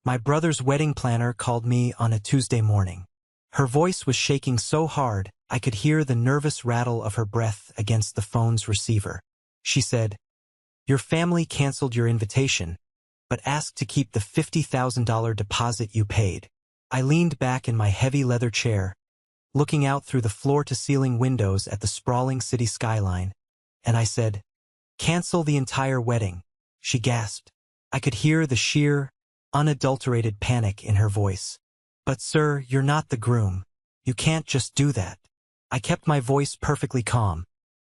My brother's wedding planner called me on a Tuesday morning. Her voice was shaking so hard, I could hear the nervous rattle of her breath against the phone's receiver. She said, "Your family canceled your invitation, but asked to keep the $50,000 deposit you paid." I leaned back in my heavy leather chair, looking out through the floor-to-ceiling windows at the sprawling city skyline, and I said, "Cancel the entire wedding," she gasped. I could hear the sheer, unadulterated panic in her voice. "But sir, you're not the groom. You can't just do that." I kept my voice perfectly calm,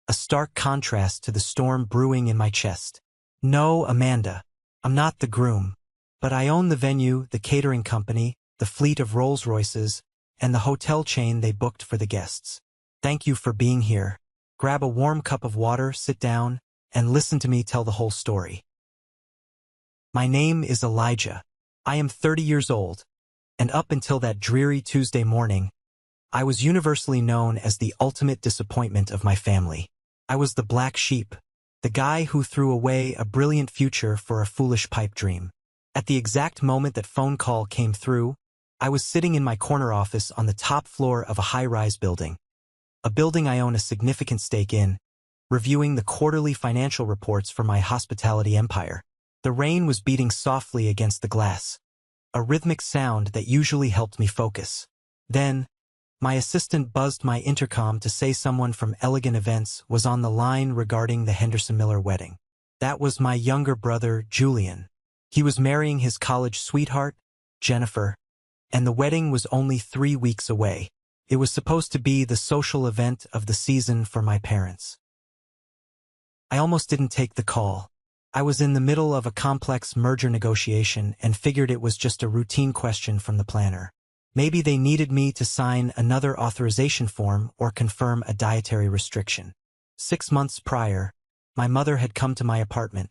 a stark contrast to the storm brewing in my chest. "No, Amanda, I'm not the groom. But I own the venue, the catering company, the fleet of Rolls-Royces, and the hotel chain they booked for the guests. Thank you for being here. Grab a warm cup of water, sit down, and listen to me tell the whole story. My name is Elijah. I am 30 years old, and up until that dreary Tuesday morning, I was universally known as the ultimate disappointment of my family. I was the black sheep, the guy who threw away a brilliant future for a foolish pipe dream. At the exact moment that phone call came through, I was sitting in my corner office on the top floor of a high-rise building, a building I own a significant stake in, reviewing the quarterly financial reports for my hospitality empire. The rain was beating softly against the glass, a rhythmic sound that usually helped me focus. Then, my assistant buzzed my intercom to say someone from Elegant Events was on the line regarding the Henderson Miller wedding. That was my younger brother, Julian. He was marrying his college sweetheart, Jennifer, and the wedding was only 3 weeks away. It was supposed to be the social event of the season for my parents. I almost didn't take the call. I was in the middle of a complex merger negotiation and figured it was just a routine question from the planner. Maybe they needed me to sign another authorization form or confirm a dietary restriction. 6 months prior, my mother had come to my apartment,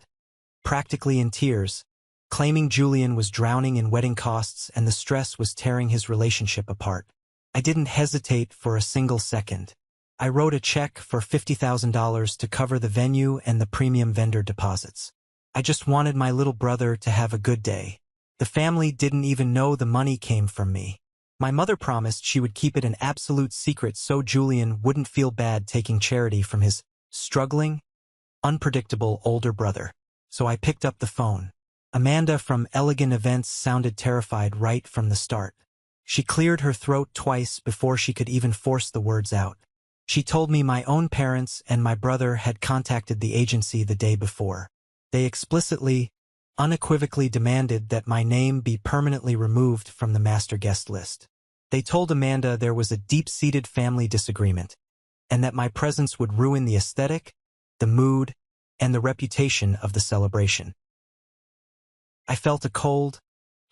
practically in tears, claiming Julian was drowning in wedding costs and the stress was tearing his relationship apart. I didn't hesitate for a single second. I wrote a check for $50,000 to cover the venue and the premium vendor deposits. I just wanted my little brother to have a good day. The family didn't even know the money came from me. My mother promised she would keep it an absolute secret so Julian wouldn't feel bad taking charity from his struggling, unpredictable older brother. So I picked up the phone. Amanda from Elegant Events sounded terrified right from the start. She cleared her throat twice before she could even force the words out. She told me my own parents and my brother had contacted the agency the day before. They explicitly, unequivocally demanded that my name be permanently removed from the master guest list. They told Amanda there was a deep-seated family disagreement, and that my presence would ruin the aesthetic, the mood, and the reputation of the celebration. I felt a cold,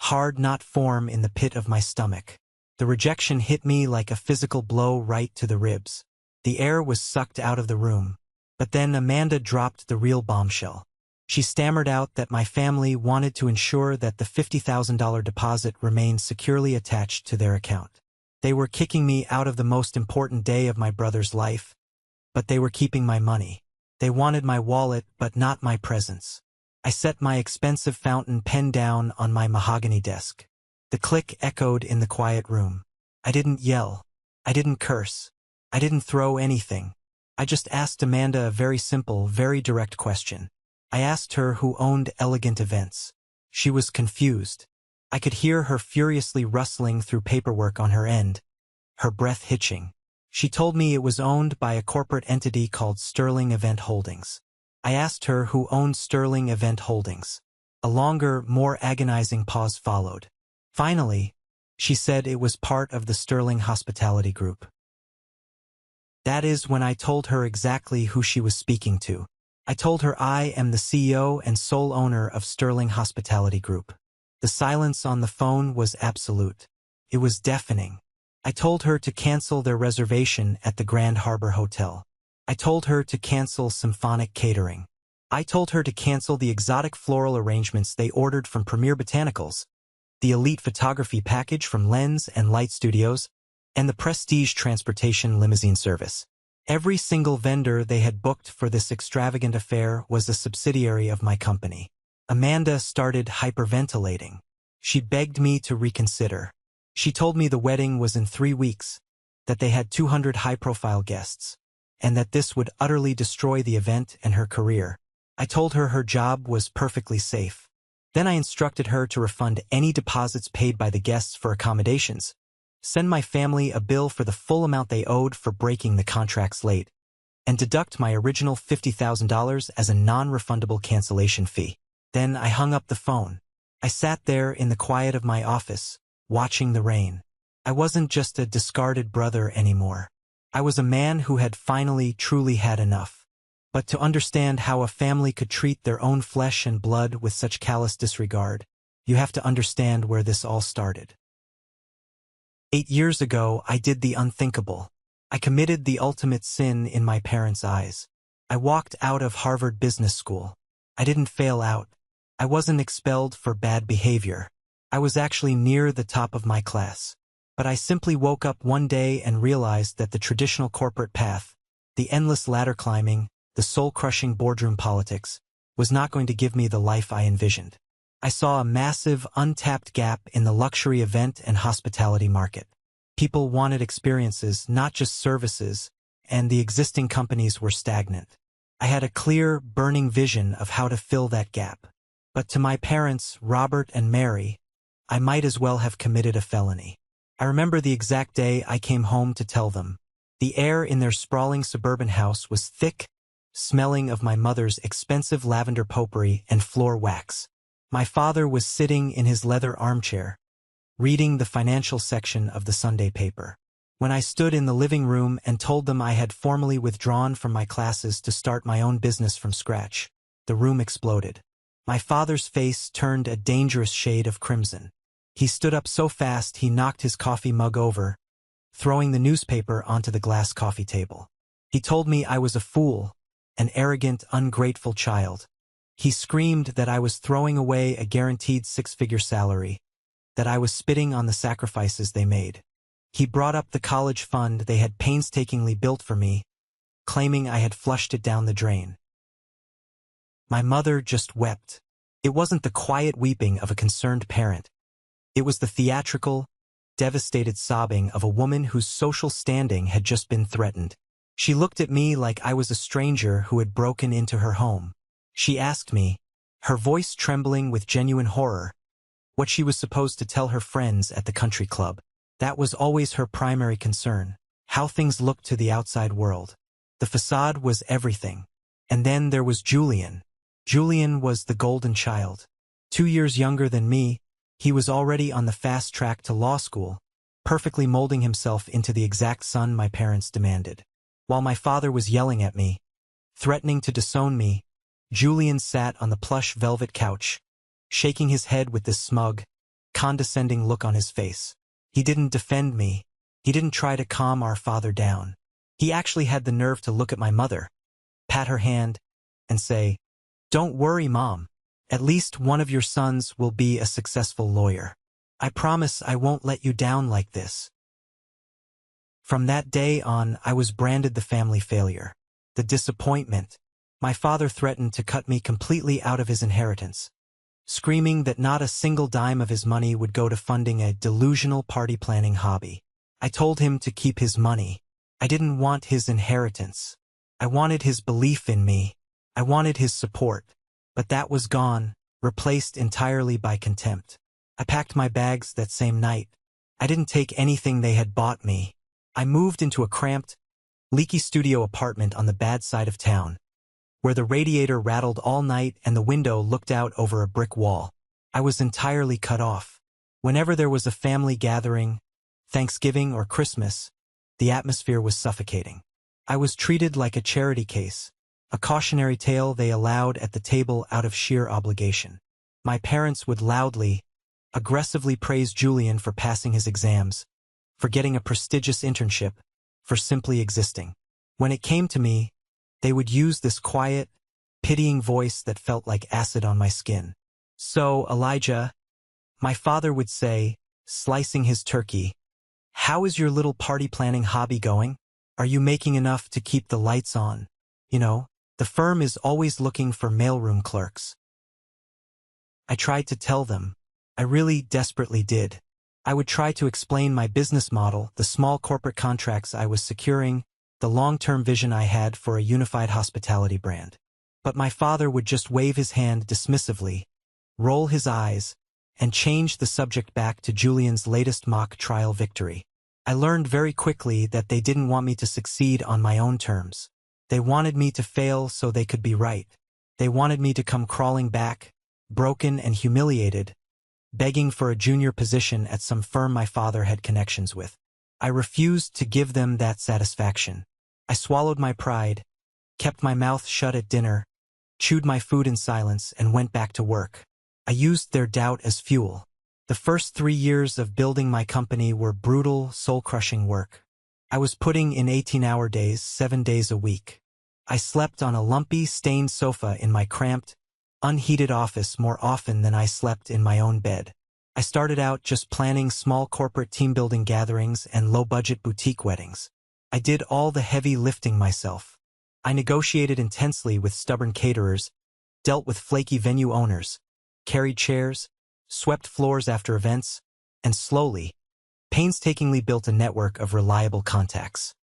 hard knot form in the pit of my stomach. The rejection hit me like a physical blow right to the ribs. The air was sucked out of the room. But then Amanda dropped the real bombshell. She stammered out that my family wanted to ensure that the $50,000 deposit remained securely attached to their account. They were kicking me out of the most important day of my brother's life, but they were keeping my money. They wanted my wallet, but not my presence. I set my expensive fountain pen down on my mahogany desk. The click echoed in the quiet room. I didn't yell. I didn't curse. I didn't throw anything. I just asked Amanda a very simple, very direct question. I asked her who owned Elegant Events. She was confused. I could hear her furiously rustling through paperwork on her end, her breath hitching. She told me it was owned by a corporate entity called Sterling Event Holdings. I asked her who owned Sterling Event Holdings. A longer, more agonizing pause followed. Finally, she said it was part of the Sterling Hospitality Group. That is when I told her exactly who she was speaking to. I told her I am the CEO and sole owner of Sterling Hospitality Group. The silence on the phone was absolute. It was deafening. I told her to cancel their reservation at the Grand Harbor Hotel. I told her to cancel Symphonic Catering. I told her to cancel the exotic floral arrangements they ordered from Premier Botanicals, the elite photography package from Lens and Light Studios, and the prestige transportation limousine service. Every single vendor they had booked for this extravagant affair was a subsidiary of my company. Amanda started hyperventilating. She begged me to reconsider. She told me the wedding was in 3 weeks, that they had 200 high-profile guests, and that this would utterly destroy the event and her career. I told her her job was perfectly safe. Then I instructed her to refund any deposits paid by the guests for accommodations, send my family a bill for the full amount they owed for breaking the contracts late, and deduct my original $50,000 as a non-refundable cancellation fee. Then I hung up the phone. I sat there in the quiet of my office, watching the rain. I wasn't just a discarded brother anymore. I was a man who had finally truly had enough. But to understand how a family could treat their own flesh and blood with such callous disregard, you have to understand where this all started. 8 years ago, I did the unthinkable. I committed the ultimate sin in my parents' eyes. I walked out of Harvard Business School. I didn't fail out. I wasn't expelled for bad behavior. I was actually near the top of my class. But I simply woke up one day and realized that the traditional corporate path, the endless ladder climbing, the soul-crushing boardroom politics, was not going to give me the life I envisioned. I saw a massive, untapped gap in the luxury event and hospitality market. People wanted experiences, not just services, and the existing companies were stagnant. I had a clear, burning vision of how to fill that gap. But to my parents, Robert and Mary, I might as well have committed a felony. I remember the exact day I came home to tell them. The air in their sprawling suburban house was thick, smelling of my mother's expensive lavender potpourri and floor wax. My father was sitting in his leather armchair, reading the financial section of the Sunday paper. When I stood in the living room and told them I had formally withdrawn from my classes to start my own business from scratch, the room exploded. My father's face turned a dangerous shade of crimson. He stood up so fast he knocked his coffee mug over, throwing the newspaper onto the glass coffee table. He told me I was a fool, an arrogant, ungrateful child. He screamed that I was throwing away a guaranteed 6-figure salary, that I was spitting on the sacrifices they made. He brought up the college fund they had painstakingly built for me, claiming I had flushed it down the drain. My mother just wept. It wasn't the quiet weeping of a concerned parent. It was the theatrical, devastated sobbing of a woman whose social standing had just been threatened. She looked at me like I was a stranger who had broken into her home. She asked me, her voice trembling with genuine horror, what she was supposed to tell her friends at the country club. That was always her primary concern, how things looked to the outside world. The facade was everything. And then there was Julian. Julian was the golden child. 2 years younger than me, he was already on the fast track to law school, perfectly molding himself into the exact son my parents demanded. While my father was yelling at me, threatening to disown me, Julian sat on the plush velvet couch, shaking his head with this smug, condescending look on his face. He didn't defend me. He didn't try to calm our father down. He actually had the nerve to look at my mother, pat her hand, and say, "Don't worry, Mom. At least one of your sons will be a successful lawyer. I promise I won't let you down like this." From that day on, I was branded the family failure, the disappointment. My father threatened to cut me completely out of his inheritance, screaming that not a single dime of his money would go to funding a delusional party-planning hobby. I told him to keep his money. I didn't want his inheritance. I wanted his belief in me. I wanted his support. But that was gone, replaced entirely by contempt. I packed my bags that same night. I didn't take anything they had bought me. I moved into a cramped, leaky studio apartment on the bad side of town, where the radiator rattled all night and the window looked out over a brick wall. I was entirely cut off. Whenever there was a family gathering, Thanksgiving or Christmas, the atmosphere was suffocating. I was treated like a charity case, a cautionary tale they allowed at the table out of sheer obligation. My parents would loudly, aggressively praise Julian for passing his exams, for getting a prestigious internship, for simply existing. When it came to me, they would use this quiet, pitying voice that felt like acid on my skin. "So, Elijah," my father would say, slicing his turkey, "how is your little party-planning hobby going? Are you making enough to keep the lights on? You know, the firm is always looking for mailroom clerks." I tried to tell them, I really desperately did. I would try to explain my business model, the small corporate contracts I was securing, the long-term vision I had for a unified hospitality brand. But my father would just wave his hand dismissively, roll his eyes, and change the subject back to Julian's latest mock trial victory. I learned very quickly that they didn't want me to succeed on my own terms. They wanted me to fail so they could be right. They wanted me to come crawling back, broken and humiliated, begging for a junior position at some firm my father had connections with. I refused to give them that satisfaction. I swallowed my pride, kept my mouth shut at dinner, chewed my food in silence, and went back to work. I used their doubt as fuel. The first 3 years of building my company were brutal, soul-crushing work. I was putting in 18-hour days, 7 days a week. I slept on a lumpy, stained sofa in my cramped, unheated office more often than I slept in my own bed. I started out just planning small corporate team-building gatherings and low-budget boutique weddings. I did all the heavy lifting myself. I negotiated intensely with stubborn caterers, dealt with flaky venue owners, carried chairs, swept floors after events, and slowly, painstakingly built a network of reliable contacts.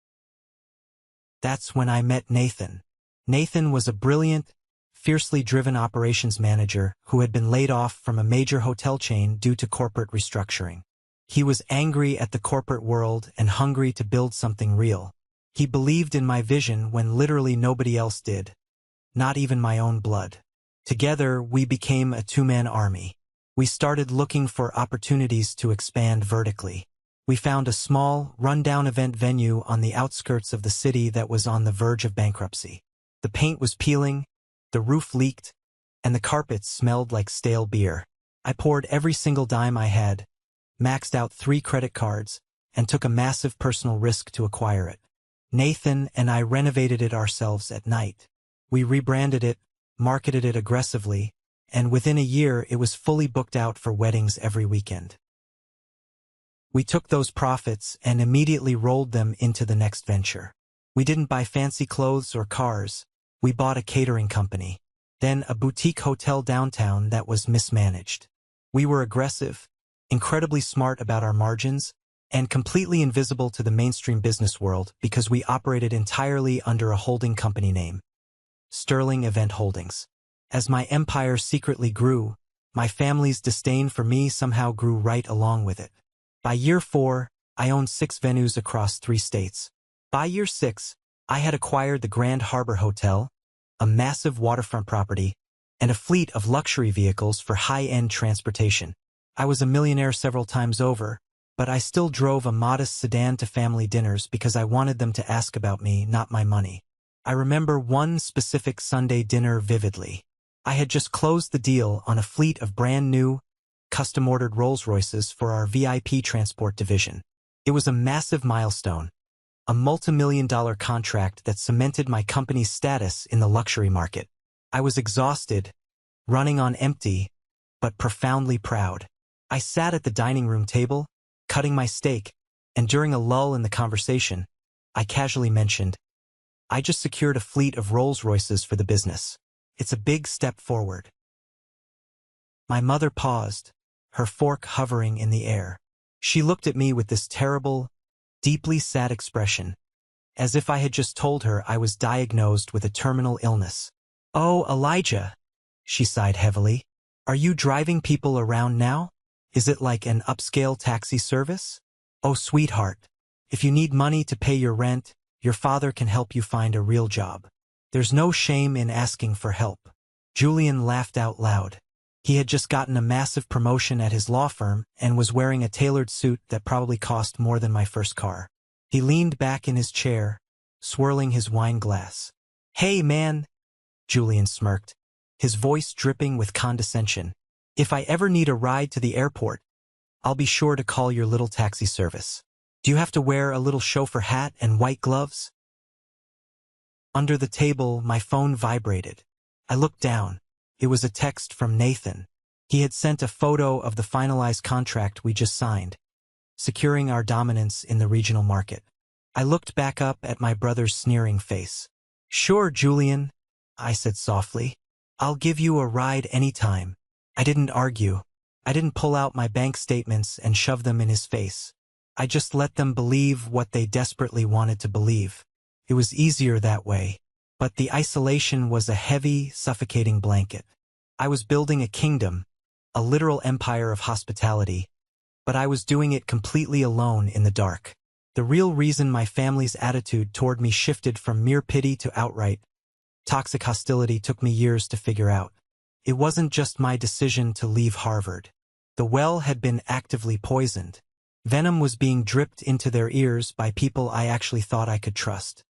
That's when I met Nathan. Nathan was a brilliant, fiercely driven operations manager who had been laid off from a major hotel chain due to corporate restructuring. He was angry at the corporate world and hungry to build something real. He believed in my vision when literally nobody else did, not even my own blood. Together, we became a two-man army. We started looking for opportunities to expand vertically. We found a small, run-down event venue on the outskirts of the city that was on the verge of bankruptcy. The paint was peeling, the roof leaked, and the carpets smelled like stale beer. I poured every single dime I had, maxed out 3 credit cards, and took a massive personal risk to acquire it. Nathan and I renovated it ourselves at night. We rebranded it, marketed it aggressively, and within a year it was fully booked out for weddings every weekend. We took those profits and immediately rolled them into the next venture. We didn't buy fancy clothes or cars. We bought a catering company, then a boutique hotel downtown that was mismanaged. We were aggressive, incredibly smart about our margins, and completely invisible to the mainstream business world because we operated entirely under a holding company name, Sterling Event Holdings. As my empire secretly grew, my family's disdain for me somehow grew right along with it. By year 4, I owned 6 venues across 3 states. By year 6, I had acquired the Grand Harbor Hotel, a massive waterfront property, and a fleet of luxury vehicles for high-end transportation. I was a millionaire several times over, but I still drove a modest sedan to family dinners because I wanted them to ask about me, not my money. I remember one specific Sunday dinner vividly. I had just closed the deal on a fleet of brand-new, custom-ordered Rolls-Royces for our VIP transport division. It was a massive milestone, a multi-million-dollar contract that cemented my company's status in the luxury market. I was exhausted, running on empty, but profoundly proud. I sat at the dining room table, cutting my steak, and during a lull in the conversation, I casually mentioned, "I just secured a fleet of Rolls-Royces for the business. It's a big step forward." My mother paused, her fork hovering in the air. She looked at me with this terrible, deeply sad expression, as if I had just told her I was diagnosed with a terminal illness. "Oh, Elijah," she sighed heavily. "Are you driving people around now? Is it like an upscale taxi service? Oh, sweetheart, if you need money to pay your rent, your father can help you find a real job. There's no shame in asking for help." Julian laughed out loud. He had just gotten a massive promotion at his law firm and was wearing a tailored suit that probably cost more than my first car. He leaned back in his chair, swirling his wine glass. "Hey, man," Julian smirked, his voice dripping with condescension. "If I ever need a ride to the airport, I'll be sure to call your little taxi service. Do you have to wear a little chauffeur hat and white gloves?" Under the table, my phone vibrated. I looked down. It was a text from Nathan. He had sent a photo of the finalized contract we just signed, securing our dominance in the regional market. I looked back up at my brother's sneering face. "Sure, Julian," I said softly. "I'll give you a ride anytime." I didn't argue. I didn't pull out my bank statements and shove them in his face. I just let them believe what they desperately wanted to believe. It was easier that way. But the isolation was a heavy, suffocating blanket. I was building a kingdom, a literal empire of hospitality, but I was doing it completely alone in the dark. The real reason my family's attitude toward me shifted from mere pity to outright toxic hostility took me years to figure out. It wasn't just my decision to leave Harvard. The well had been actively poisoned. Venom was being dripped into their ears by people I actually thought I could trust.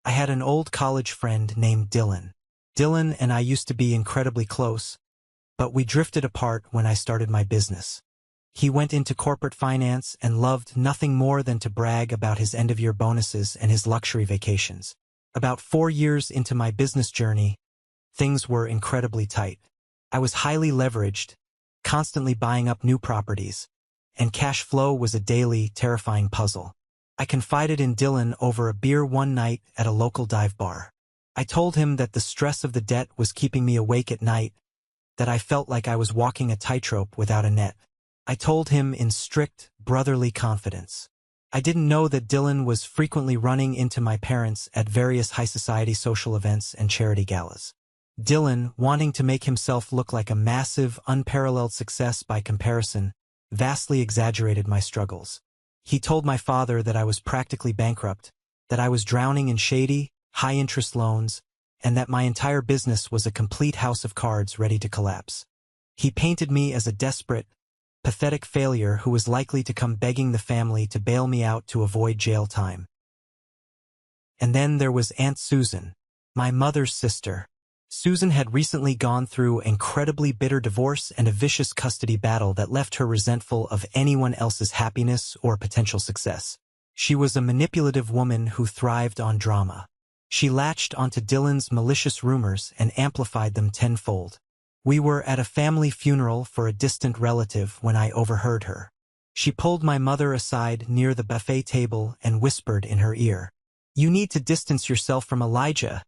I had an old college friend named Dylan. Dylan and I used to be incredibly close, but we drifted apart when I started my business. He went into corporate finance and loved nothing more than to brag about his end-of-year bonuses and his luxury vacations. About 4 years into my business journey, things were incredibly tight. I was highly leveraged, constantly buying up new properties, and cash flow was a daily, terrifying puzzle. I confided in Dylan over a beer one night at a local dive bar. I told him that the stress of the debt was keeping me awake at night, that I felt like I was walking a tightrope without a net. I told him in strict, brotherly confidence. I didn't know that Dylan was frequently running into my parents at various high society social events and charity galas. Dylan, wanting to make himself look like a massive, unparalleled success by comparison, vastly exaggerated my struggles. He told my father that I was practically bankrupt, that I was drowning in shady, high-interest loans, and that my entire business was a complete house of cards ready to collapse. He painted me as a desperate, pathetic failure who was likely to come begging the family to bail me out to avoid jail time. And then there was Aunt Susan, my mother's sister. Susan had recently gone through an incredibly bitter divorce and a vicious custody battle that left her resentful of anyone else's happiness or potential success. She was a manipulative woman who thrived on drama. She latched onto Dylan's malicious rumors and amplified them tenfold. We were at a family funeral for a distant relative when I overheard her. She pulled my mother aside near the buffet table and whispered in her ear. "You need to distance yourself from Elijah,"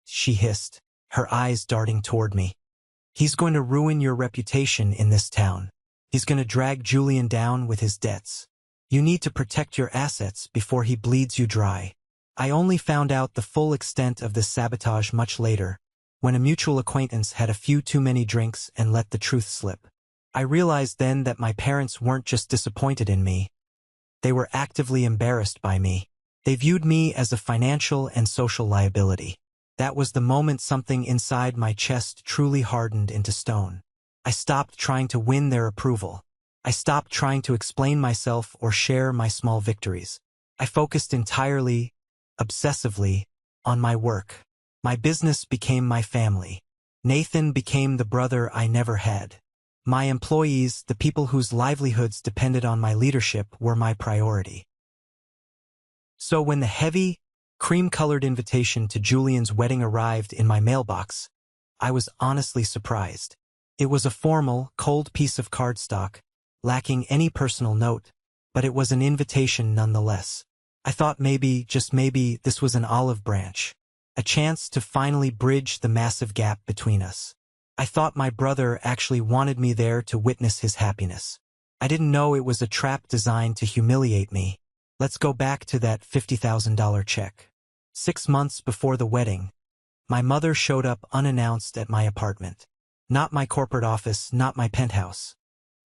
she hissed, her eyes darting toward me. "He's going to ruin your reputation in this town. He's going to drag Julian down with his debts. You need to protect your assets before he bleeds you dry." I only found out the full extent of this sabotage much later, when a mutual acquaintance had a few too many drinks and let the truth slip. I realized then that my parents weren't just disappointed in me. They were actively embarrassed by me. They viewed me as a financial and social liability. That was the moment something inside my chest truly hardened into stone. I stopped trying to win their approval. I stopped trying to explain myself or share my small victories. I focused entirely, obsessively, on my work. My business became my family. Nathan became the brother I never had. My employees, the people whose livelihoods depended on my leadership, were my priority. So when the heavy, cream-colored invitation to Julian's wedding arrived in my mailbox, I was honestly surprised. It was a formal, cold piece of cardstock, lacking any personal note, but it was an invitation nonetheless. I thought maybe, just maybe, this was an olive branch, a chance to finally bridge the massive gap between us. I thought my brother actually wanted me there to witness his happiness. I didn't know it was a trap designed to humiliate me. Let's go back to that $50,000 check. 6 months before the wedding, my mother showed up unannounced at my apartment. Not my corporate office, not my penthouse.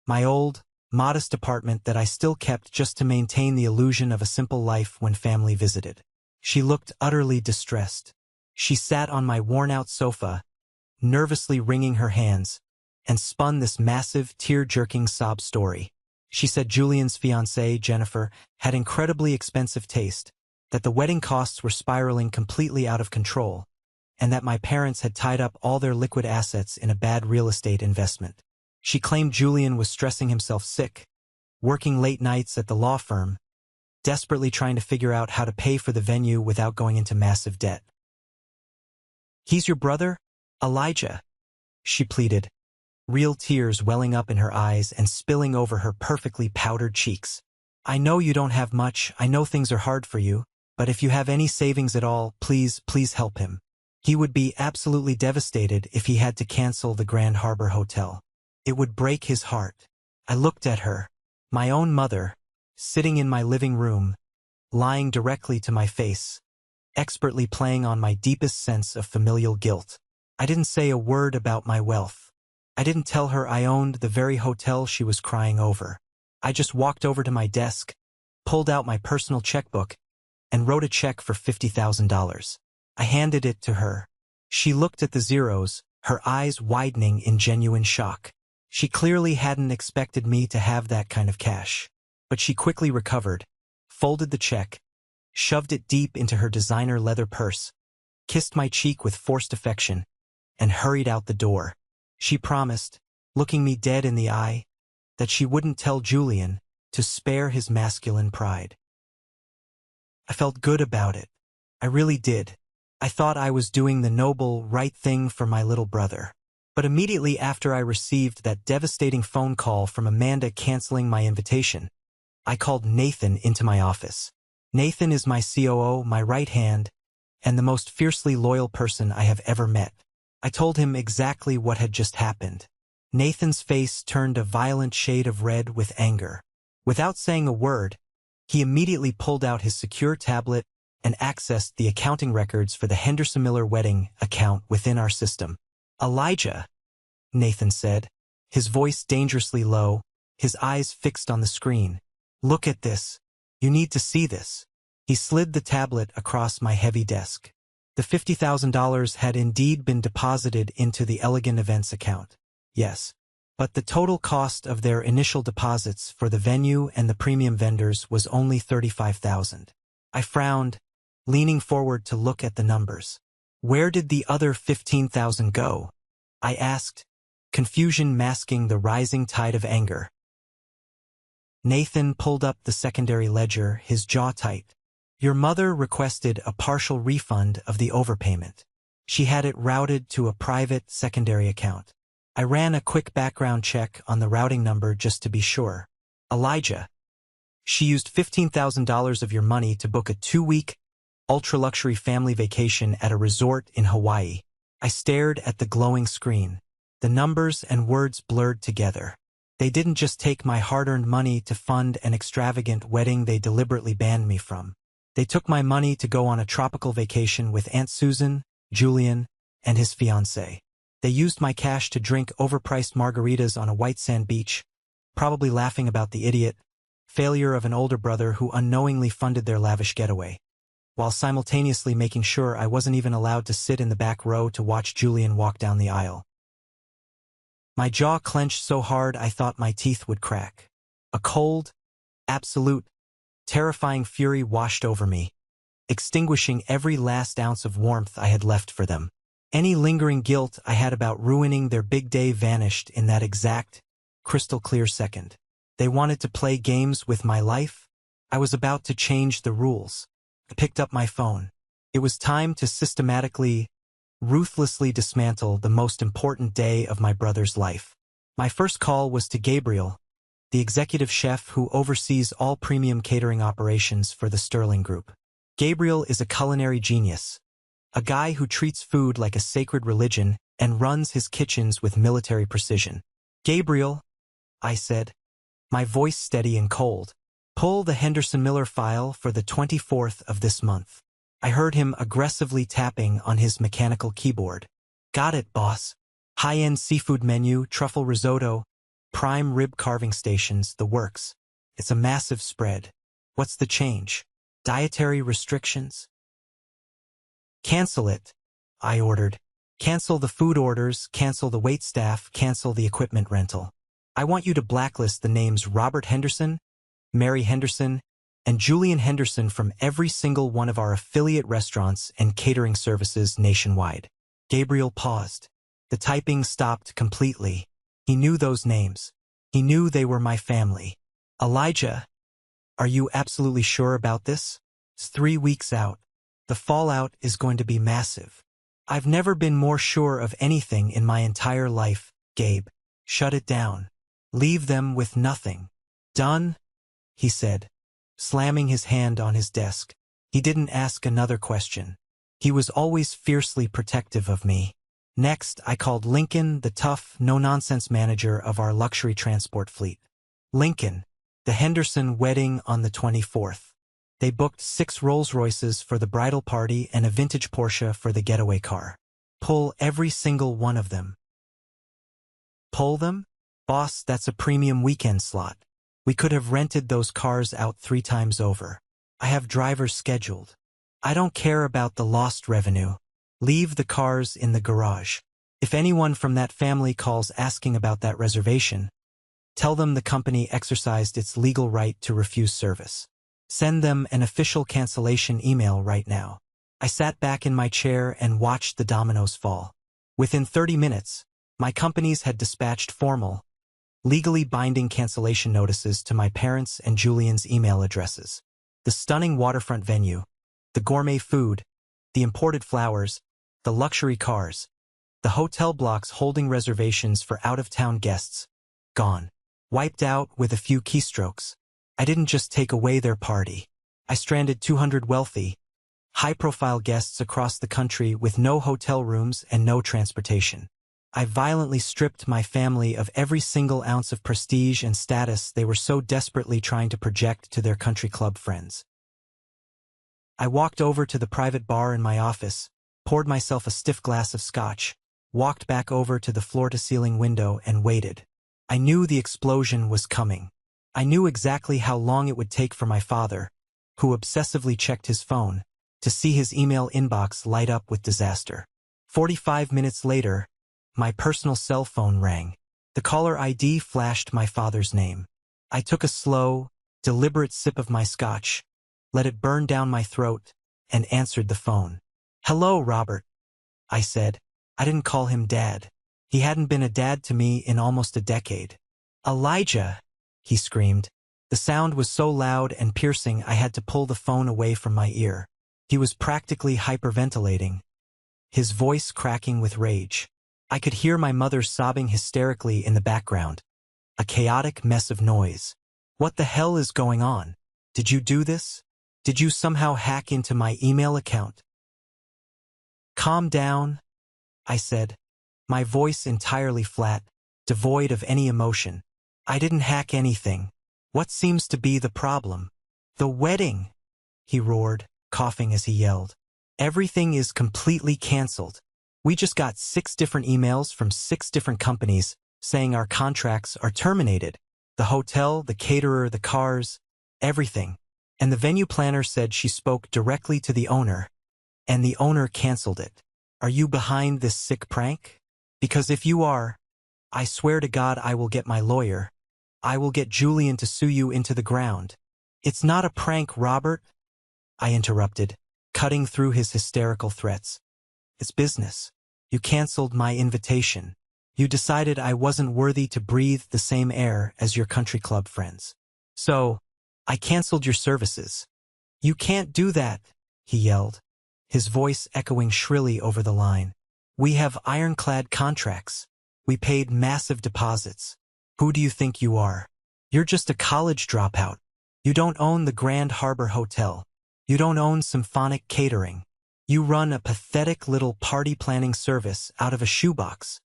My old, modest apartment that I still kept just to maintain the illusion of a simple life when family visited. She looked utterly distressed. She sat on my worn-out sofa, nervously wringing her hands, and spun this massive, tear-jerking sob story. She said Julian's fiancée, Jennifer, had incredibly expensive taste, that the wedding costs were spiraling completely out of control, and that my parents had tied up all their liquid assets in a bad real estate investment. She claimed Julian was stressing himself sick, working late nights at the law firm, desperately trying to figure out how to pay for the venue without going into massive debt. "He's your brother, Elijah," she pleaded, real tears welling up in her eyes and spilling over her perfectly powdered cheeks. "I know you don't have much, I know things are hard for you, but if you have any savings at all, please, please help him. He would be absolutely devastated if he had to cancel the Grand Harbor Hotel." It would break his heart. I looked at her, my own mother, sitting in my living room, lying directly to my face, expertly playing on my deepest sense of familial guilt. I didn't say a word about my wealth. I didn't tell her I owned the very hotel she was crying over. I just walked over to my desk, pulled out my personal checkbook, and wrote a check for $50,000. I handed it to her. She looked at the zeros, her eyes widening in genuine shock. She clearly hadn't expected me to have that kind of cash. But she quickly recovered, folded the check, shoved it deep into her designer leather purse, kissed my cheek with forced affection, and hurried out the door. She promised, looking me dead in the eye, that she wouldn't tell Julian, to spare his masculine pride. I felt good about it. I really did. I thought I was doing the noble, right thing for my little brother. But immediately after I received that devastating phone call from Amanda canceling my invitation, I called Nathan into my office. Nathan is my COO, my right hand, and the most fiercely loyal person I have ever met. I told him exactly what had just happened. Nathan's face turned a violent shade of red with anger. Without saying a word, he immediately pulled out his secure tablet and accessed the accounting records for the Henderson Miller wedding account within our system. "Elijah," Nathan said, his voice dangerously low, his eyes fixed on the screen. "Look at this. You need to see this." He slid the tablet across my heavy desk. The $50,000 had indeed been deposited into the Elegant Events account. Yes. But the total cost of their initial deposits for the venue and the premium vendors was only $35,000. I frowned, leaning forward to look at the numbers. "Where did the other $15,000 go?" I asked, confusion masking the rising tide of anger. Nathan pulled up the secondary ledger, his jaw tight. "Your mother requested a partial refund of the overpayment. She had it routed to a private secondary account. I ran a quick background check on the routing number just to be sure. Elijah, she used $15,000 of your money to book a 2-week, ultra-luxury family vacation at a resort in Hawaii." I stared at the glowing screen. The numbers and words blurred together. They didn't just take my hard-earned money to fund an extravagant wedding they deliberately banned me from. They took my money to go on a tropical vacation with Aunt Susan, Julian, and his fiancée. They used my cash to drink overpriced margaritas on a white sand beach, probably laughing about the idiot failure of an older brother who unknowingly funded their lavish getaway, while simultaneously making sure I wasn't even allowed to sit in the back row to watch Julian walk down the aisle. My jaw clenched so hard I thought my teeth would crack. A cold, absolute, terrifying fury washed over me, extinguishing every last ounce of warmth I had left for them. Any lingering guilt I had about ruining their big day vanished in that exact, crystal-clear second. They wanted to play games with my life. I was about to change the rules. I picked up my phone. It was time to systematically, ruthlessly dismantle the most important day of my brother's life. My first call was to Gabriel, the executive chef who oversees all premium catering operations for the Sterling Group. Gabriel is a culinary genius, a guy who treats food like a sacred religion and runs his kitchens with military precision. "Gabriel," I said, my voice steady and cold, "pull the Henderson Miller file for the 24th of this month." I heard him aggressively tapping on his mechanical keyboard. "Got it, boss. High-end seafood menu, truffle risotto, prime rib carving stations, the works. It's a massive spread. What's the change? Dietary restrictions?" "Cancel it," I ordered. "Cancel the food orders, cancel the waitstaff, cancel the equipment rental. I want you to blacklist the names Robert Henderson, Mary Henderson, and Julian Henderson from every single one of our affiliate restaurants and catering services nationwide." Gabriel paused. The typing stopped completely. He knew those names. He knew they were my family. "Elijah, are you absolutely sure about this? It's 3 weeks out. The fallout is going to be massive." "I've never been more sure of anything in my entire life, Gabe. Shut it down. Leave them with nothing." "Done," he said, slamming his hand on his desk. He didn't ask another question. He was always fiercely protective of me. Next, I called Lincoln, the tough, no-nonsense manager of our luxury transport fleet. Lincoln, the Henderson wedding on the 24th. They booked 6 Rolls-Royces for the bridal party and a vintage Porsche for the getaway car. Pull every single one of them. Pull them? Boss, that's a premium weekend slot. We could have rented those cars out 3 times over. I have drivers scheduled. I don't care about the lost revenue. Leave the cars in the garage. If anyone from that family calls asking about that reservation, tell them the company exercised its legal right to refuse service. Send them an official cancellation email right now. I sat back in my chair and watched the dominoes fall. Within 30 minutes, my companies had dispatched formal, legally binding cancellation notices to my parents' and Julian's email addresses. The stunning waterfront venue, the gourmet food, the imported flowers, the luxury cars, the hotel blocks holding reservations for out-of-town guests, gone. Wiped out with a few keystrokes. I didn't just take away their party. I stranded 200 wealthy, high-profile guests across the country with no hotel rooms and no transportation. I violently stripped my family of every single ounce of prestige and status they were so desperately trying to project to their country club friends. I walked over to the private bar in my office, poured myself a stiff glass of scotch, walked back over to the floor-to-ceiling window and waited. I knew the explosion was coming. I knew exactly how long it would take for my father, who obsessively checked his phone, to see his email inbox light up with disaster. 45 minutes later, my personal cell phone rang. The caller ID flashed my father's name. I took a slow, deliberate sip of my scotch, let it burn down my throat, and answered the phone. "Hello, Robert," I said. I didn't call him Dad. He hadn't been a dad to me in almost a decade. "Elijah," he screamed. The sound was so loud and piercing I had to pull the phone away from my ear. He was practically hyperventilating, his voice cracking with rage. I could hear my mother sobbing hysterically in the background, a chaotic mess of noise. "What the hell is going on? Did you do this? Did you somehow hack into my email account?" "Calm down," I said, my voice entirely flat, devoid of any emotion. "I didn't hack anything. What seems to be the problem?" "The wedding," he roared, coughing as he yelled. "Everything is completely canceled. We just got 6 different emails from 6 different companies saying our contracts are terminated. The hotel, the caterer, the cars, everything. And the venue planner said she spoke directly to the owner, and the owner canceled it. Are you behind this sick prank? Because if you are, I swear to God I will get my lawyer. I will get Julian to sue you into the ground." "It's not a prank, Robert," I interrupted, cutting through his hysterical threats. "It's business. You canceled my invitation. You decided I wasn't worthy to breathe the same air as your country club friends. So, I canceled your services." "You can't do that," he yelled, his voice echoing shrilly over the line. "We have ironclad contracts. We paid massive deposits. Who do you think you are? You're just a college dropout. You don't own the Grand Harbor Hotel. You don't own Symphonic Catering. You run a pathetic little party planning service out of a shoebox."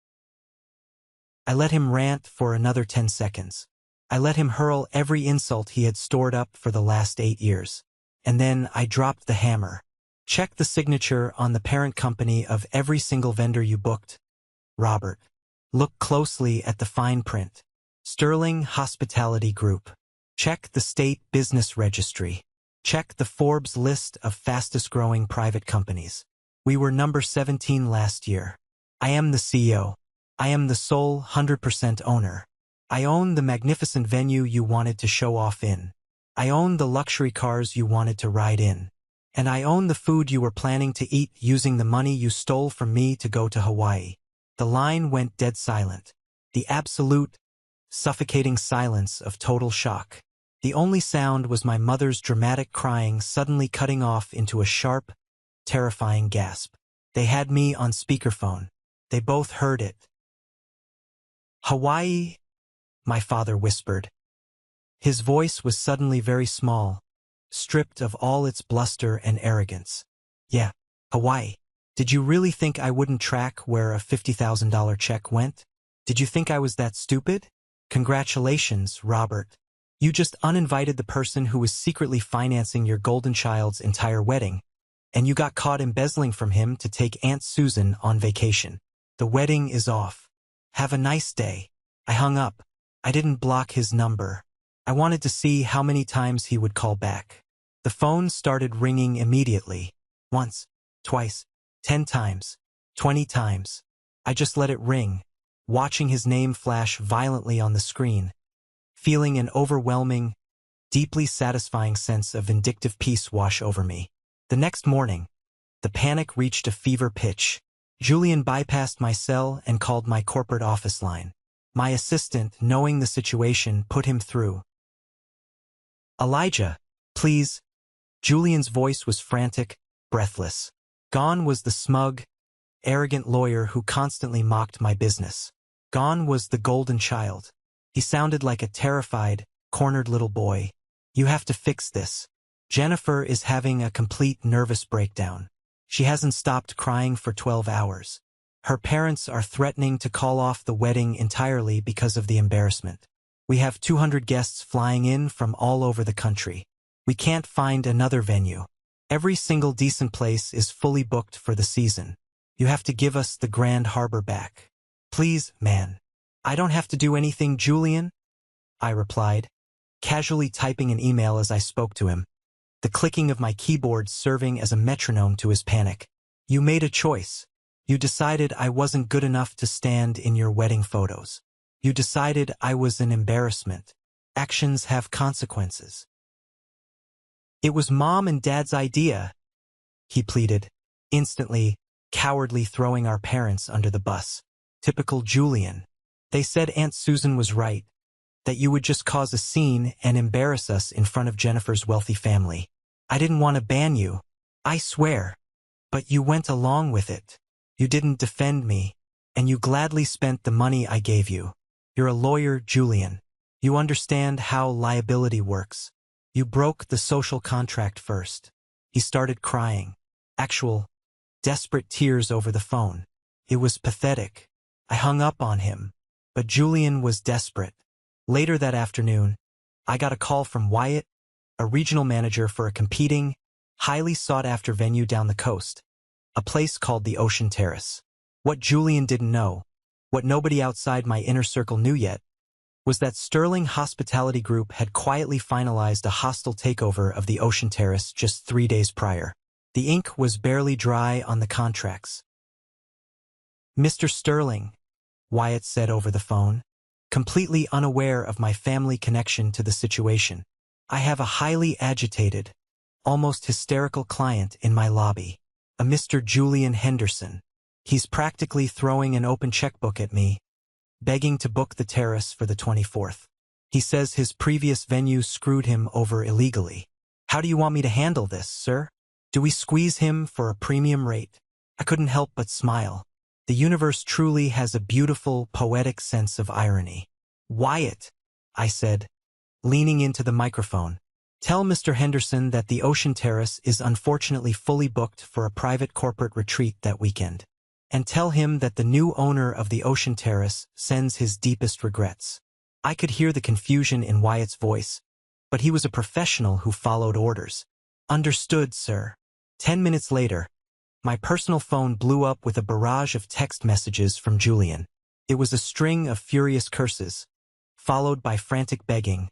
I let him rant for another 10 seconds. I let him hurl every insult he had stored up for the last 8 years. And then I dropped the hammer. "Check the signature on the parent company of every single vendor you booked, Robert. Look closely at the fine print. Sterling Hospitality Group. Check the state business registry. Check the Forbes list of fastest-growing private companies. We were number 17 last year. I am the CEO. I am the sole 100% owner. I own the magnificent venue you wanted to show off in. I own the luxury cars you wanted to ride in. And I own the food you were planning to eat using the money you stole from me to go to Hawaii." The line went dead silent. The absolute, suffocating silence of total shock. The only sound was my mother's dramatic crying suddenly cutting off into a sharp, terrifying gasp. They had me on speakerphone. They both heard it. "Hawaii," my father whispered. His voice was suddenly very small, stripped of all its bluster and arrogance. "Yeah, Hawaii. Did you really think I wouldn't track where a $50,000 check went? Did you think I was that stupid? Congratulations, Robert. You just uninvited the person who was secretly financing your golden child's entire wedding, and you got caught embezzling from him to take Aunt Susan on vacation. The wedding is off. Have a nice day. I hung up. I didn't block his number. I wanted to see how many times he would call back. The phone started ringing immediately. Once, twice, 10 times, 20 times. I just let it ring, watching his name flash violently on the screen, feeling an overwhelming, deeply satisfying sense of vindictive peace wash over me. The next morning, the panic reached a fever pitch. Julian bypassed my cell and called my corporate office line. My assistant, knowing the situation, put him through. Elijah, please. Julian's voice was frantic, breathless. Gone was the smug, arrogant lawyer who constantly mocked my business. Gone was the golden child. He sounded like a terrified, cornered little boy. You have to fix this. Jennifer is having a complete nervous breakdown. She hasn't stopped crying for 12 hours. Her parents are threatening to call off the wedding entirely because of the embarrassment. We have 200 guests flying in from all over the country. We can't find another venue. Every single decent place is fully booked for the season. You have to give us the Grand Harbor back. Please, man. I don't have to do anything, Julian, I replied, casually typing an email as I spoke to him, the clicking of my keyboard serving as a metronome to his panic. You made a choice. You decided I wasn't good enough to stand in your wedding photos. You decided I was an embarrassment. Actions have consequences. It was Mom and Dad's idea, he pleaded, instantly, cowardly throwing our parents under the bus. Typical Julian. They said Aunt Susan was right, that you would just cause a scene and embarrass us in front of Jennifer's wealthy family. I didn't want to ban you, I swear. But you went along with it. You didn't defend me, and you gladly spent the money I gave you. You're a lawyer, Julian. You understand how liability works. You broke the social contract first. He started crying. Actual, desperate tears over the phone. It was pathetic. I hung up on him. But Julian was desperate. Later that afternoon, I got a call from Wyatt, a regional manager for a competing, highly sought-after venue down the coast, a place called the Ocean Terrace. What Julian didn't know, what nobody outside my inner circle knew yet, was that Sterling Hospitality Group had quietly finalized a hostile takeover of the Ocean Terrace just 3 days prior. The ink was barely dry on the contracts. Mr. Sterling, Wyatt said over the phone, completely unaware of my family connection to the situation. I have a highly agitated, almost hysterical client in my lobby, a Mr. Julian Henderson. He's practically throwing an open checkbook at me, begging to book the terrace for the 24th. He says his previous venue screwed him over illegally. How do you want me to handle this, sir? Do we squeeze him for a premium rate? I couldn't help but smile. The universe truly has a beautiful, poetic sense of irony. Wyatt, I said, leaning into the microphone, tell Mr. Henderson that the Ocean Terrace is unfortunately fully booked for a private corporate retreat that weekend. And tell him that the new owner of the Ocean Terrace sends his deepest regrets. I could hear the confusion in Wyatt's voice, but he was a professional who followed orders. Understood, sir. 10 minutes later, my personal phone blew up with a barrage of text messages from Julian. It was a string of furious curses, followed by frantic begging,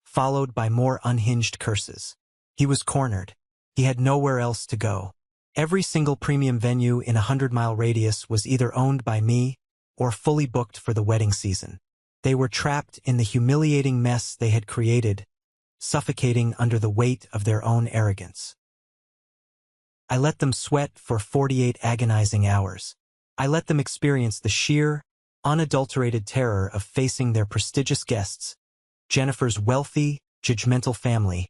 followed by more unhinged curses. He was cornered. He had nowhere else to go. Every single premium venue in a 100-mile radius was either owned by me or fully booked for the wedding season. They were trapped in the humiliating mess they had created, suffocating under the weight of their own arrogance. I let them sweat for 48 agonizing hours. I let them experience the sheer, unadulterated terror of facing their prestigious guests, Jennifer's wealthy, judgmental family,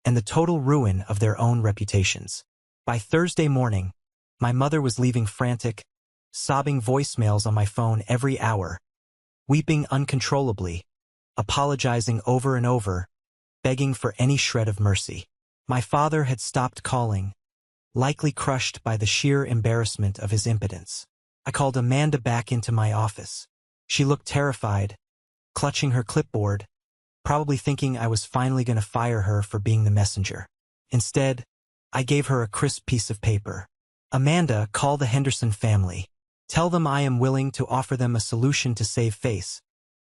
and the total ruin of their own reputations. By Thursday morning, my mother was leaving frantic, sobbing voicemails on my phone every hour, weeping uncontrollably, apologizing over and over, begging for any shred of mercy. My father had stopped calling, likely crushed by the sheer embarrassment of his impotence. I called Amanda back into my office. She looked terrified, clutching her clipboard, probably thinking I was finally going to fire her for being the messenger. Instead, I gave her a crisp piece of paper. Amanda, call the Henderson family. Tell them I am willing to offer them a solution to save face.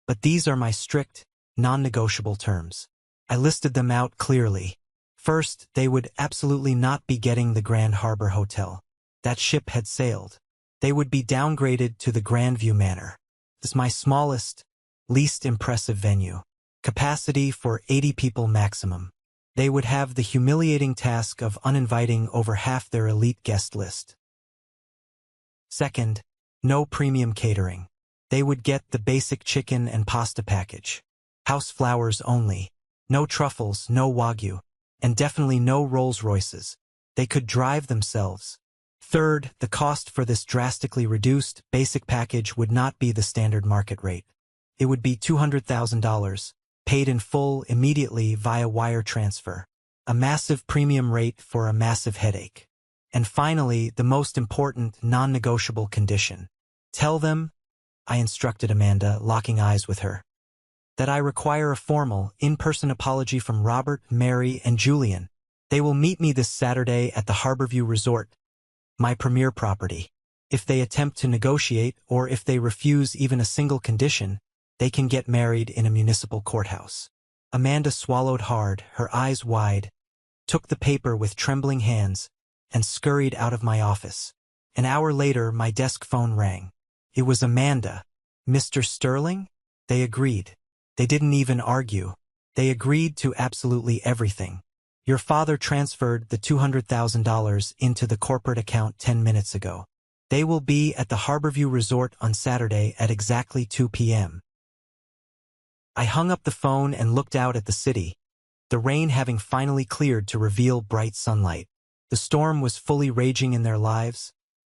But these are my strict, non-negotiable terms. I listed them out clearly. First, they would absolutely not be getting the Grand Harbor Hotel. That ship had sailed. They would be downgraded to the Grandview Manor. This is my smallest, least impressive venue. Capacity for 80 people maximum. They would have the humiliating task of uninviting over half their elite guest list. Second, no premium catering. They would get the basic chicken and pasta package. House flowers only. No truffles, no Wagyu, and definitely no Rolls-Royces. They could drive themselves. Third, the cost for this drastically reduced, basic package would not be the standard market rate. It would be $200,000, paid in full immediately via wire transfer. A massive premium rate for a massive headache. And finally, the most important, non-negotiable condition. Tell them, I instructed Amanda, locking eyes with her, that I require a formal, in-person apology from Robert, Mary, and Julian. They will meet me this Saturday at the Harborview Resort, my premier property. If they attempt to negotiate, or if they refuse even a single condition, they can get married in a municipal courthouse. Amanda swallowed hard, her eyes wide, took the paper with trembling hands, and scurried out of my office. An hour later, my desk phone rang. It was Amanda. Mr. Sterling? They agreed. They didn't even argue. They agreed to absolutely everything. Your father transferred the $200,000 into the corporate account 10 minutes ago. They will be at the Harborview Resort on Saturday at exactly 2 p.m. I hung up the phone and looked out at the city, the rain having finally cleared to reveal bright sunlight. The storm was fully raging in their lives,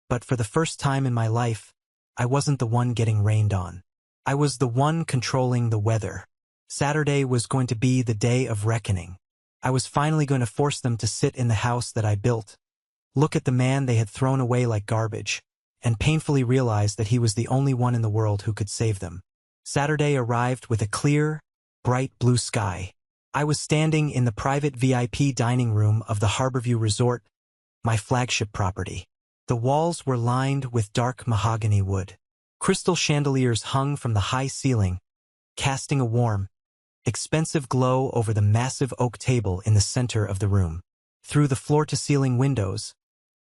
but for the first time in my life, I wasn't the one getting rained on. I was the one controlling the weather. Saturday was going to be the day of reckoning. I was finally going to force them to sit in the house that I built, look at the man they had thrown away like garbage, and painfully realize that he was the only one in the world who could save them. Saturday arrived with a clear, bright blue sky. I was standing in the private VIP dining room of the Harborview Resort, my flagship property. The walls were lined with dark mahogany wood. Crystal chandeliers hung from the high ceiling, casting a warm, expensive glow over the massive oak table in the center of the room. Through the floor-to-ceiling windows,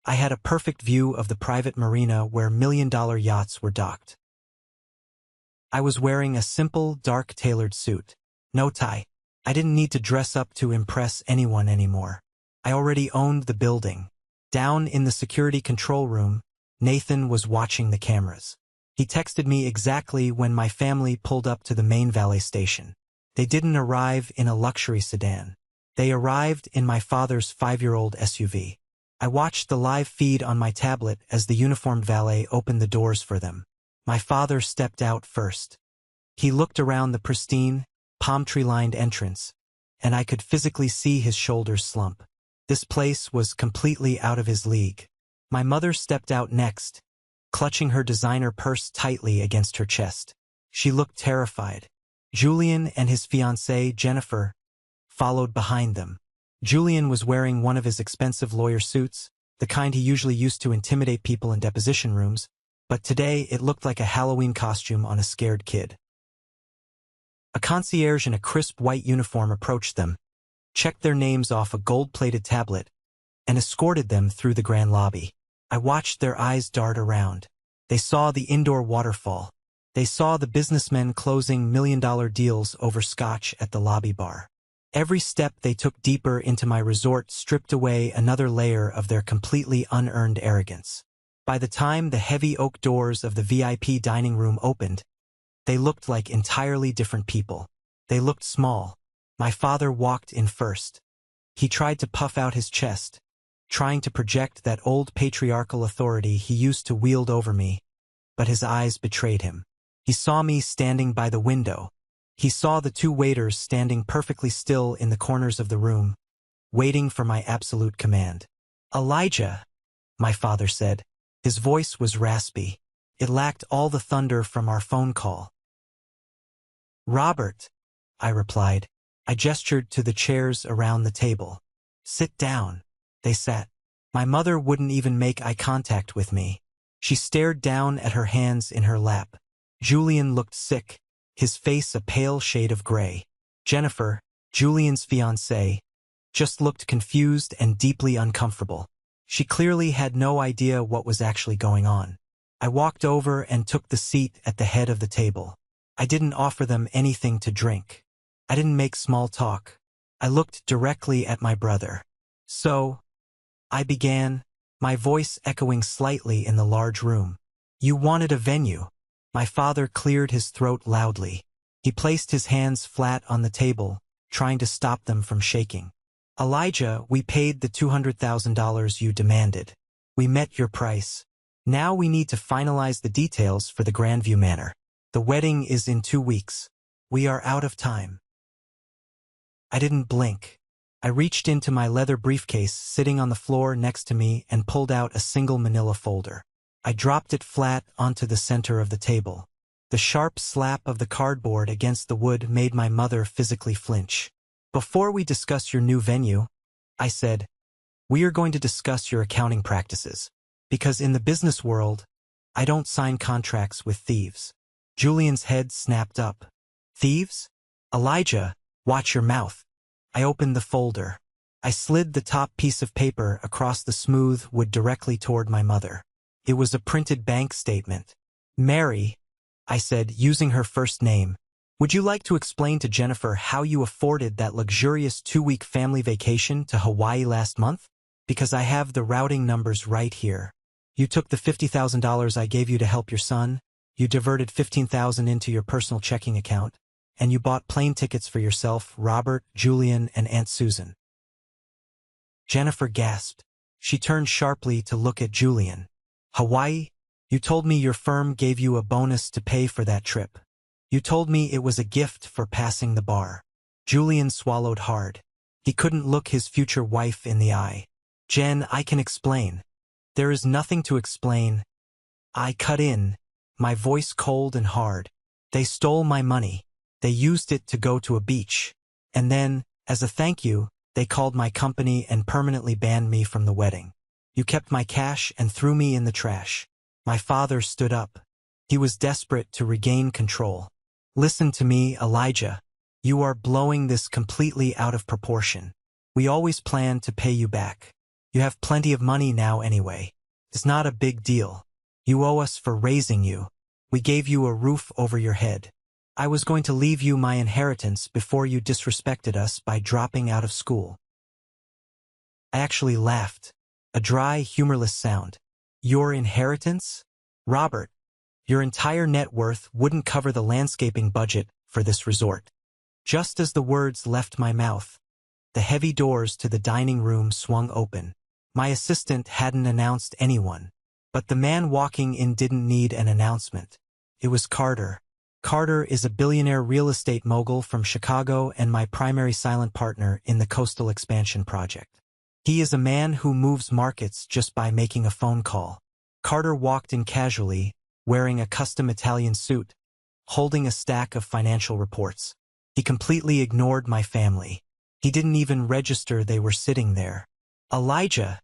I had a perfect view of the private marina where million-dollar yachts were docked. I was wearing a simple, dark tailored suit. No tie. I didn't need to dress up to impress anyone anymore. I already owned the building. Down in the security control room, Nathan was watching the cameras. He texted me exactly when my family pulled up to the main valet station. They didn't arrive in a luxury sedan. They arrived in my father's 5-year-old SUV. I watched the live feed on my tablet as the uniformed valet opened the doors for them. My father stepped out first. He looked around the pristine, palm tree-lined entrance, and I could physically see his shoulders slump. This place was completely out of his league. My mother stepped out next, clutching her designer purse tightly against her chest. She looked terrified. Julian and his fiancée, Jennifer, followed behind them. Julian was wearing one of his expensive lawyer suits, the kind he usually used to intimidate people in deposition rooms, but today it looked like a Halloween costume on a scared kid. A concierge in a crisp white uniform approached them, checked their names off a gold-plated tablet, and escorted them through the grand lobby. I watched their eyes dart around. They saw the indoor waterfall. They saw the businessmen closing million-dollar deals over scotch at the lobby bar. Every step they took deeper into my resort stripped away another layer of their completely unearned arrogance. By the time the heavy oak doors of the VIP dining room opened, they looked like entirely different people. They looked small. My father walked in first. He tried to puff out his chest, trying to project that old patriarchal authority he used to wield over me, but his eyes betrayed him. He saw me standing by the window. He saw the two waiters standing perfectly still in the corners of the room, waiting for my absolute command. Elijah, my father said. His voice was raspy. It lacked all the thunder from our phone call. Robert, I replied. I gestured to the chairs around the table. Sit down. They sat. My mother wouldn't even make eye contact with me. She stared down at her hands in her lap. Julian looked sick, his face a pale shade of gray. Jennifer, Julian's fiancée, just looked confused and deeply uncomfortable. She clearly had no idea what was actually going on. I walked over and took the seat at the head of the table. I didn't offer them anything to drink. I didn't make small talk. I looked directly at my brother. So, I began, my voice echoing slightly in the large room. You wanted a venue. My father cleared his throat loudly. He placed his hands flat on the table, trying to stop them from shaking. Elijah, we paid the $200,000 you demanded. We met your price. Now we need to finalize the details for the Grandview Manor. The wedding is in 2 weeks. We are out of time. I didn't blink. I reached into my leather briefcase sitting on the floor next to me and pulled out a single manila folder. I dropped it flat onto the center of the table. The sharp slap of the cardboard against the wood made my mother physically flinch. Before we discuss your new venue, I said, we are going to discuss your accounting practices. Because in the business world, I don't sign contracts with thieves. Julian's head snapped up. Thieves? Elijah, watch your mouth. I opened the folder. I slid the top piece of paper across the smooth wood directly toward my mother. It was a printed bank statement. Mary, I said, using her first name, would you like to explain to Jennifer how you afforded that luxurious 2-week family vacation to Hawaii last month? Because I have the routing numbers right here. You took the $50,000 I gave you to help your son, you diverted $15,000 into your personal checking account, and you bought plane tickets for yourself, Robert, Julian, and Aunt Susan. Jennifer gasped. She turned sharply to look at Julian. Hawaii? You told me your firm gave you a bonus to pay for that trip. You told me it was a gift for passing the bar. Julian swallowed hard. He couldn't look his future wife in the eye. Jen, I can explain. There is nothing to explain. I cut in, my voice cold and hard. They stole my money. They used it to go to a beach. And then, as a thank you, they called my company and permanently banned me from the wedding. You kept my cash and threw me in the trash. My father stood up. He was desperate to regain control. Listen to me, Elijah. You are blowing this completely out of proportion. We always planned to pay you back. You have plenty of money now anyway. It's not a big deal. You owe us for raising you. We gave you a roof over your head. I was going to leave you my inheritance before you disrespected us by dropping out of school. I actually laughed. A dry, humorless sound. Your inheritance? Robert, your entire net worth wouldn't cover the landscaping budget for this resort. Just as the words left my mouth, the heavy doors to the dining room swung open. My assistant hadn't announced anyone, but the man walking in didn't need an announcement. It was Carter. Carter is a billionaire real estate mogul from Chicago and my primary silent partner in the coastal expansion project. He is a man who moves markets just by making a phone call. Carter walked in casually, wearing a custom Italian suit, holding a stack of financial reports. He completely ignored my family. He didn't even register they were sitting there. Elijah,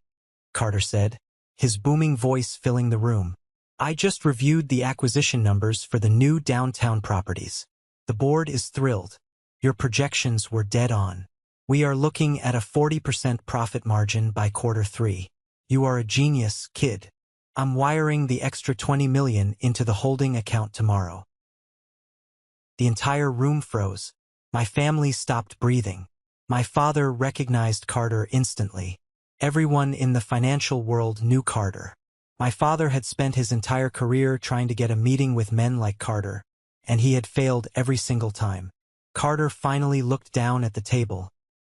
Carter said, his booming voice filling the room. I just reviewed the acquisition numbers for the new downtown properties. The board is thrilled. Your projections were dead on. We are looking at a 40% profit margin by Q3. You are a genius, kid. I'm wiring the extra $20 million into the holding account tomorrow. The entire room froze. My family stopped breathing. My father recognized Carter instantly. Everyone in the financial world knew Carter. My father had spent his entire career trying to get a meeting with men like Carter, and he had failed every single time. Carter finally looked down at the table,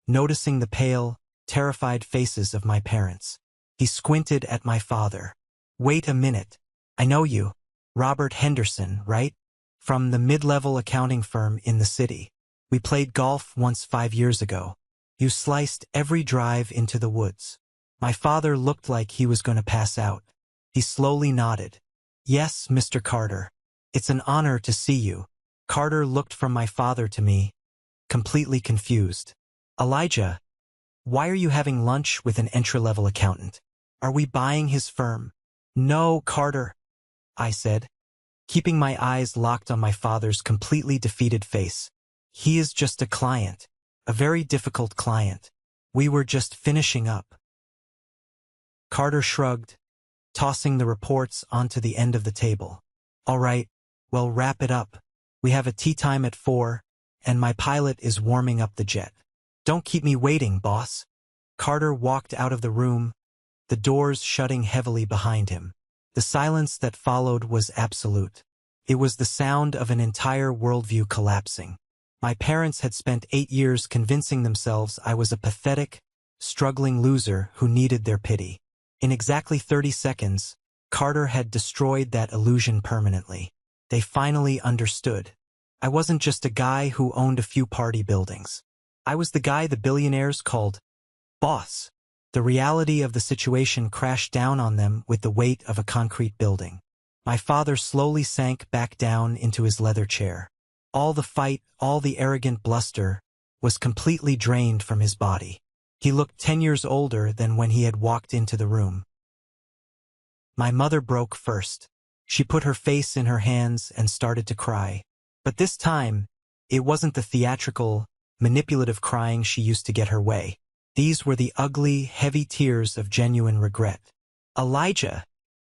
noticing the pale, terrified faces of my parents. He squinted at my father. Wait a minute. I know you. Robert Henderson, right? From the mid-level accounting firm in the city. We played golf once 5 years ago. You sliced every drive into the woods. My father looked like he was going to pass out. He slowly nodded. Yes, Mr. Carter. It's an honor to see you. Carter looked from my father to me, completely confused. Elijah, why are you having lunch with an entry-level accountant? Are we buying his firm? No, Carter, I said, keeping my eyes locked on my father's completely defeated face. He is just a client, a very difficult client. We were just finishing up. Carter shrugged, tossing the reports onto the end of the table. All right, well, wrap it up. We have a tea time at 4, and my pilot is warming up the jet. Don't keep me waiting, boss. Carter walked out of the room, the doors shutting heavily behind him. The silence that followed was absolute. It was the sound of an entire worldview collapsing. My parents had spent 8 years convincing themselves I was a pathetic, struggling loser who needed their pity. In exactly 30 seconds, Carter had destroyed that illusion permanently. They finally understood. I wasn't just a guy who owned a few party buildings. I was the guy the billionaires called boss. The reality of the situation crashed down on them with the weight of a concrete building. My father slowly sank back down into his leather chair. All the fight, all the arrogant bluster, was completely drained from his body. He looked 10 years older than when he had walked into the room. My mother broke first. She put her face in her hands and started to cry. But this time, it wasn't the theatrical, manipulative crying she used to get her way. These were the ugly, heavy tears of genuine regret. Elijah,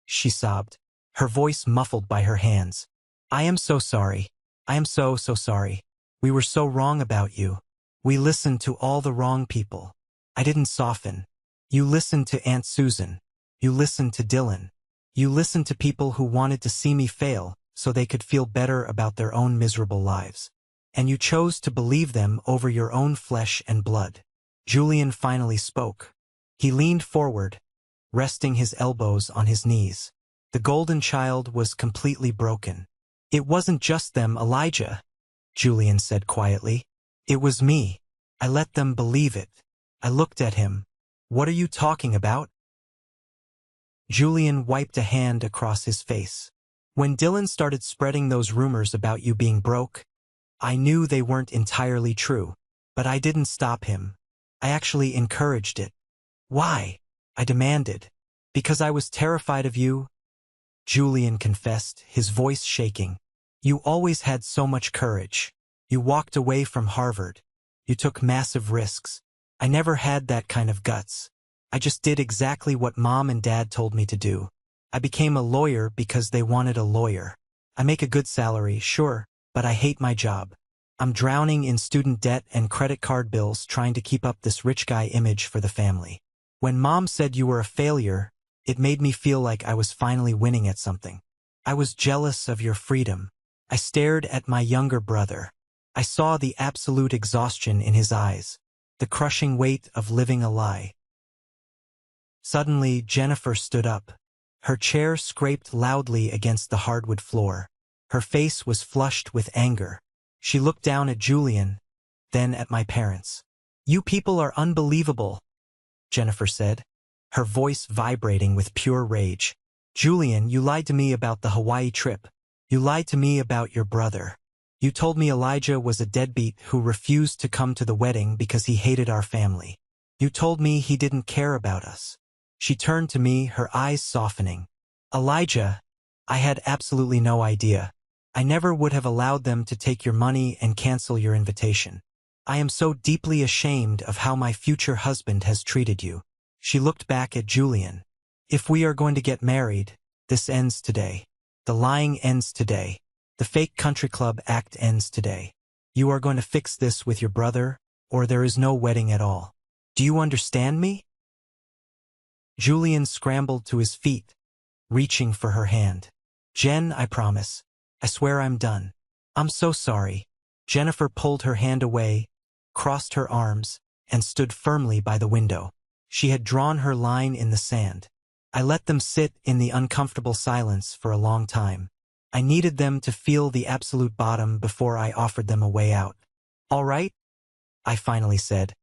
she sobbed, her voice muffled by her hands. I am so sorry. I am so sorry. We were so wrong about you. We listened to all the wrong people. I didn't soften. You listened to Aunt Susan. You listened to Dylan. You listened to people who wanted to see me fail so they could feel better about their own miserable lives. And you chose to believe them over your own flesh and blood. Julian finally spoke. He leaned forward, resting his elbows on his knees. The golden child was completely broken. It wasn't just them, Elijah, Julian said quietly. It was me. I let them believe it. I looked at him. What are you talking about? Julian wiped a hand across his face. When Dylan started spreading those rumors about you being broke, I knew they weren't entirely true, but I didn't stop him. I actually encouraged it. Why? I demanded. Because I was terrified of you, Julian confessed, his voice shaking. You always had so much courage. You walked away from Harvard. You took massive risks. I never had that kind of guts. I just did exactly what Mom and Dad told me to do. I became a lawyer because they wanted a lawyer. I make a good salary, sure, but I hate my job. I'm drowning in student debt and credit card bills trying to keep up this rich guy image for the family. When Mom said you were a failure, it made me feel like I was finally winning at something. I was jealous of your freedom. I stared at my younger brother. I saw the absolute exhaustion in his eyes, the crushing weight of living a lie. Suddenly, Jennifer stood up. Her chair scraped loudly against the hardwood floor. Her face was flushed with anger. She looked down at Julian, then at my parents. You people are unbelievable, Jennifer said, her voice vibrating with pure rage. Julian, you lied to me about the Hawaii trip. You lied to me about your brother. You told me Elijah was a deadbeat who refused to come to the wedding because he hated our family. You told me he didn't care about us. She turned to me, her eyes softening. Elijah, I had absolutely no idea. I never would have allowed them to take your money and cancel your invitation. I am so deeply ashamed of how my future husband has treated you. She looked back at Julian. If we are going to get married, this ends today. The lying ends today. The fake country club act ends today. You are going to fix this with your brother, or there is no wedding at all. Do you understand me? Julian scrambled to his feet, reaching for her hand. Jen, I promise. I swear I'm done. I'm so sorry. Jennifer pulled her hand away, crossed her arms, and stood firmly by the window. She had drawn her line in the sand. I let them sit in the uncomfortable silence for a long time. I needed them to feel the absolute bottom before I offered them a way out. All right? I finally said,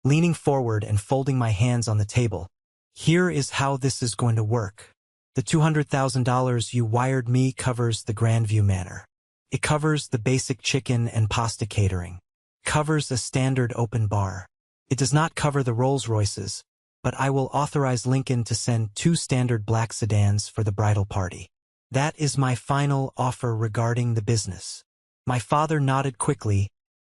leaning forward and folding my hands on the table. Here is how this is going to work. The $200,000 you wired me covers the Grandview Manor. It covers the basic chicken and pasta catering. Covers a standard open bar. It does not cover the Rolls-Royces, but I will authorize Lincoln to send 2 standard black sedans for the bridal party. That is my final offer regarding the business. My father nodded quickly,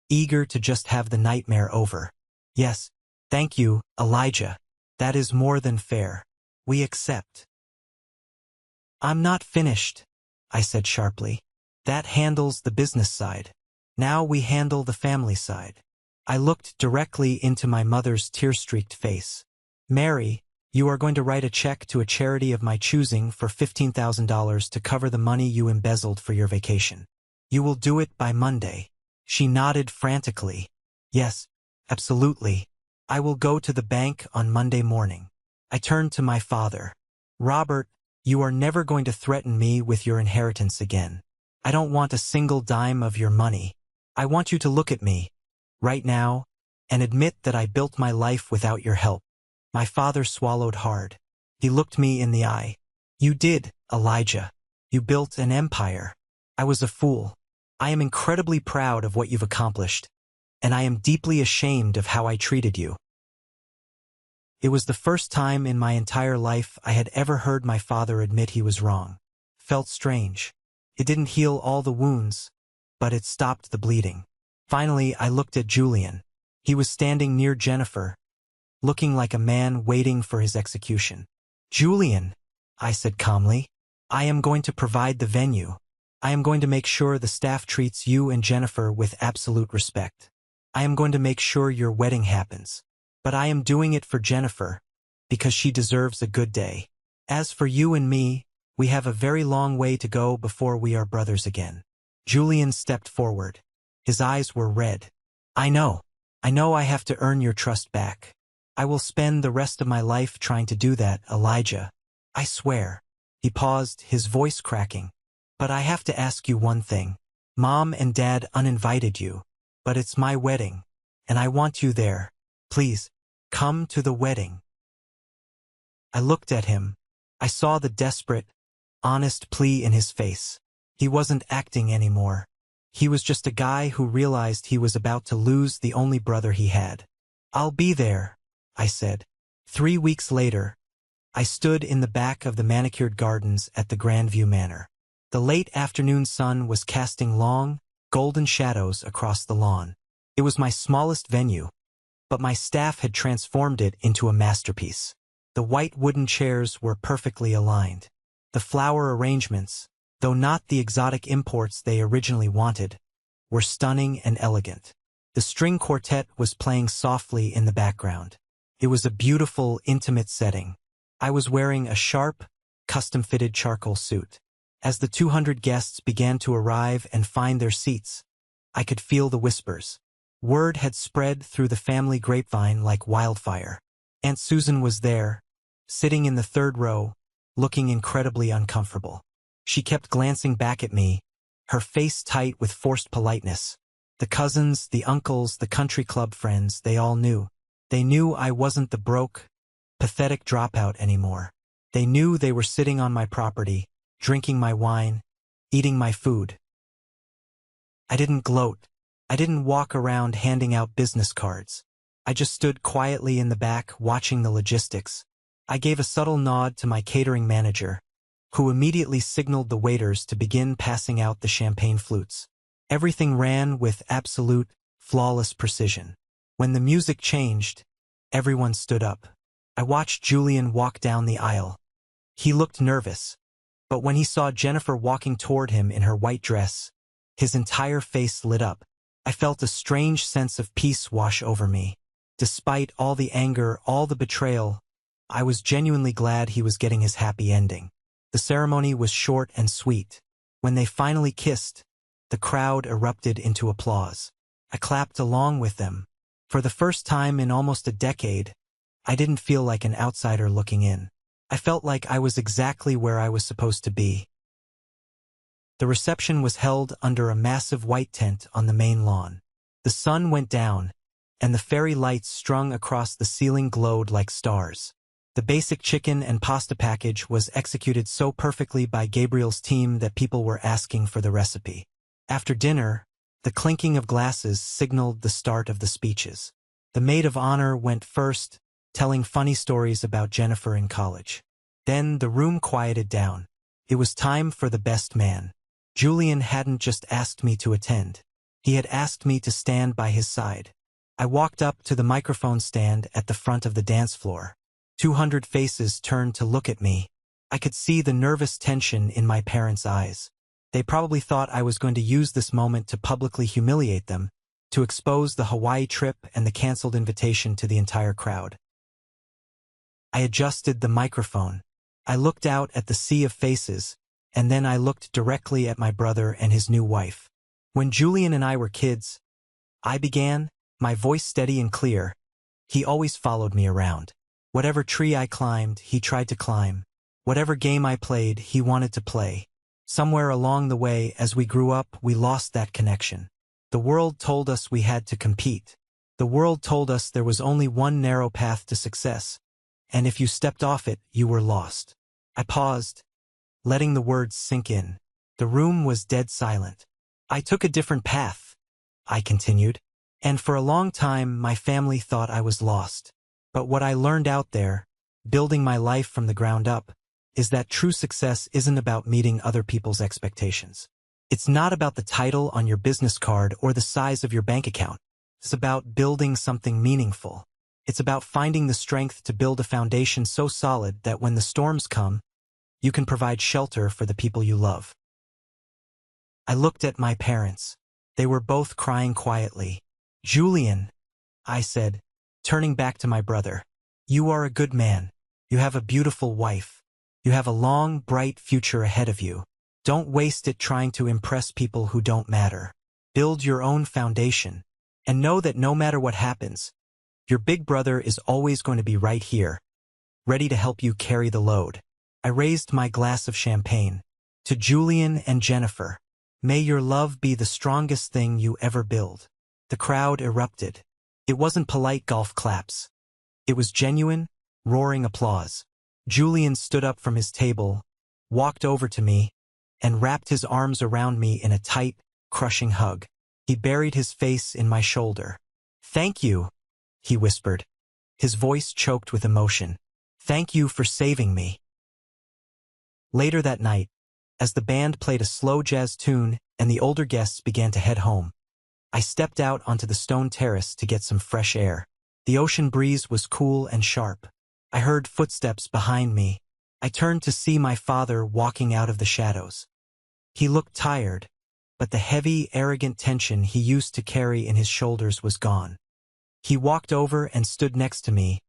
eager to just have the nightmare over. Yes, thank you, Elijah. That is more than fair. We accept. I'm not finished, I said sharply. That handles the business side. Now we handle the family side. I looked directly into my mother's tear-streaked face. Mary, you are going to write a check to a charity of my choosing for $15,000 to cover the money you embezzled for your vacation. You will do it by Monday. She nodded frantically. Yes, absolutely. I will go to the bank on Monday morning. I turned to my father. Robert, you are never going to threaten me with your inheritance again. I don't want a single dime of your money. I want you to look at me, right now, and admit that I built my life without your help. My father swallowed hard. He looked me in the eye. You did, Elijah. You built an empire. I was a fool. I am incredibly proud of what you've accomplished, and I am deeply ashamed of how I treated you. It was the first time in my entire life I had ever heard my father admit he was wrong. Felt strange. It didn't heal all the wounds, but it stopped the bleeding. Finally, I looked at Julian. He was standing near Jennifer, looking like a man waiting for his execution. Julian, I said calmly, I am going to provide the venue. I am going to make sure the staff treats you and Jennifer with absolute respect. I am going to make sure your wedding happens. But I am doing it for Jennifer, because she deserves a good day. As for you and me, we have a very long way to go before we are brothers again. Julian stepped forward. His eyes were red. I know I have to earn your trust back. I will spend the rest of my life trying to do that, Elijah. I swear. He paused, his voice cracking. But I have to ask you one thing. Mom and Dad uninvited you, but it's my wedding, and I want you there. Please, come to the wedding. I looked at him. I saw the desperate, honest plea in his face. He wasn't acting anymore. He was just a guy who realized he was about to lose the only brother he had. I'll be there, I said. 3 weeks later, I stood in the back of the manicured gardens at the Grandview Manor. The late afternoon sun was casting long, golden shadows across the lawn. It was my smallest venue, but my staff had transformed it into a masterpiece. The white wooden chairs were perfectly aligned. The flower arrangements, though not the exotic imports they originally wanted, were stunning and elegant. The string quartet was playing softly in the background. It was a beautiful, intimate setting. I was wearing a sharp, custom-fitted charcoal suit. As the 200 guests began to arrive and find their seats, I could feel the whispers. Word had spread through the family grapevine like wildfire. Aunt Susan was there, sitting in the 3rd row, looking incredibly uncomfortable. She kept glancing back at me, her face tight with forced politeness. The cousins, the uncles, the country club friends, they all knew. They knew I wasn't the broke, pathetic dropout anymore. They knew they were sitting on my property, drinking my wine, eating my food. I didn't gloat. I didn't walk around handing out business cards. I just stood quietly in the back watching the logistics. I gave a subtle nod to my catering manager, who immediately signaled the waiters to begin passing out the champagne flutes. Everything ran with absolute, flawless precision. When the music changed, everyone stood up. I watched Julian walk down the aisle. He looked nervous, but when he saw Jennifer walking toward him in her white dress, his entire face lit up. I felt a strange sense of peace wash over me. Despite all the anger, all the betrayal, I was genuinely glad he was getting his happy ending. The ceremony was short and sweet. When they finally kissed, the crowd erupted into applause. I clapped along with them. For the first time in almost a decade, I didn't feel like an outsider looking in. I felt like I was exactly where I was supposed to be. The reception was held under a massive white tent on the main lawn. The sun went down, and the fairy lights strung across the ceiling glowed like stars. The basic chicken and pasta package was executed so perfectly by Gabriel's team that people were asking for the recipe. After dinner, the clinking of glasses signaled the start of the speeches. The maid of honor went first, telling funny stories about Jennifer in college. Then the room quieted down. It was time for the best man. Julian hadn't just asked me to attend. He had asked me to stand by his side. I walked up to the microphone stand at the front of the dance floor. 200 faces turned to look at me. I could see the nervous tension in my parents' eyes. They probably thought I was going to use this moment to publicly humiliate them, to expose the Hawaii trip and the canceled invitation to the entire crowd. I adjusted the microphone. I looked out at the sea of faces, and then I looked directly at my brother and his new wife. When Julian and I were kids, I began, my voice steady and clear. He always followed me around. Whatever tree I climbed, he tried to climb. Whatever game I played, he wanted to play. Somewhere along the way, as we grew up, we lost that connection. The world told us we had to compete. The world told us there was only one narrow path to success, and if you stepped off it, you were lost. I paused, letting the words sink in. The room was dead silent. I took a different path, I continued, and for a long time my family thought I was lost. But what I learned out there, building my life from the ground up, is that true success isn't about meeting other people's expectations. It's not about the title on your business card or the size of your bank account. It's about building something meaningful. It's about finding the strength to build a foundation so solid that when the storms come, you can provide shelter for the people you love. I looked at my parents. They were both crying quietly. "Julian," I said, turning back to my brother, "you are a good man. You have a beautiful wife. You have a long, bright future ahead of you. Don't waste it trying to impress people who don't matter. Build your own foundation, and know that no matter what happens, your big brother is always going to be right here, ready to help you carry the load." I raised my glass of champagne. "To Julian and Jennifer, may your love be the strongest thing you ever build." The crowd erupted. It wasn't polite golf claps. It was genuine, roaring applause. Julian stood up from his table, walked over to me, and wrapped his arms around me in a tight, crushing hug. He buried his face in my shoulder. "Thank you," he whispered. His voice choked with emotion. "Thank you for saving me." Later that night, as the band played a slow jazz tune and the older guests began to head home, I stepped out onto the stone terrace to get some fresh air. The ocean breeze was cool and sharp. I heard footsteps behind me. I turned to see my father walking out of the shadows. He looked tired, but the heavy, arrogant tension he used to carry in his shoulders was gone. He walked over and stood next to me,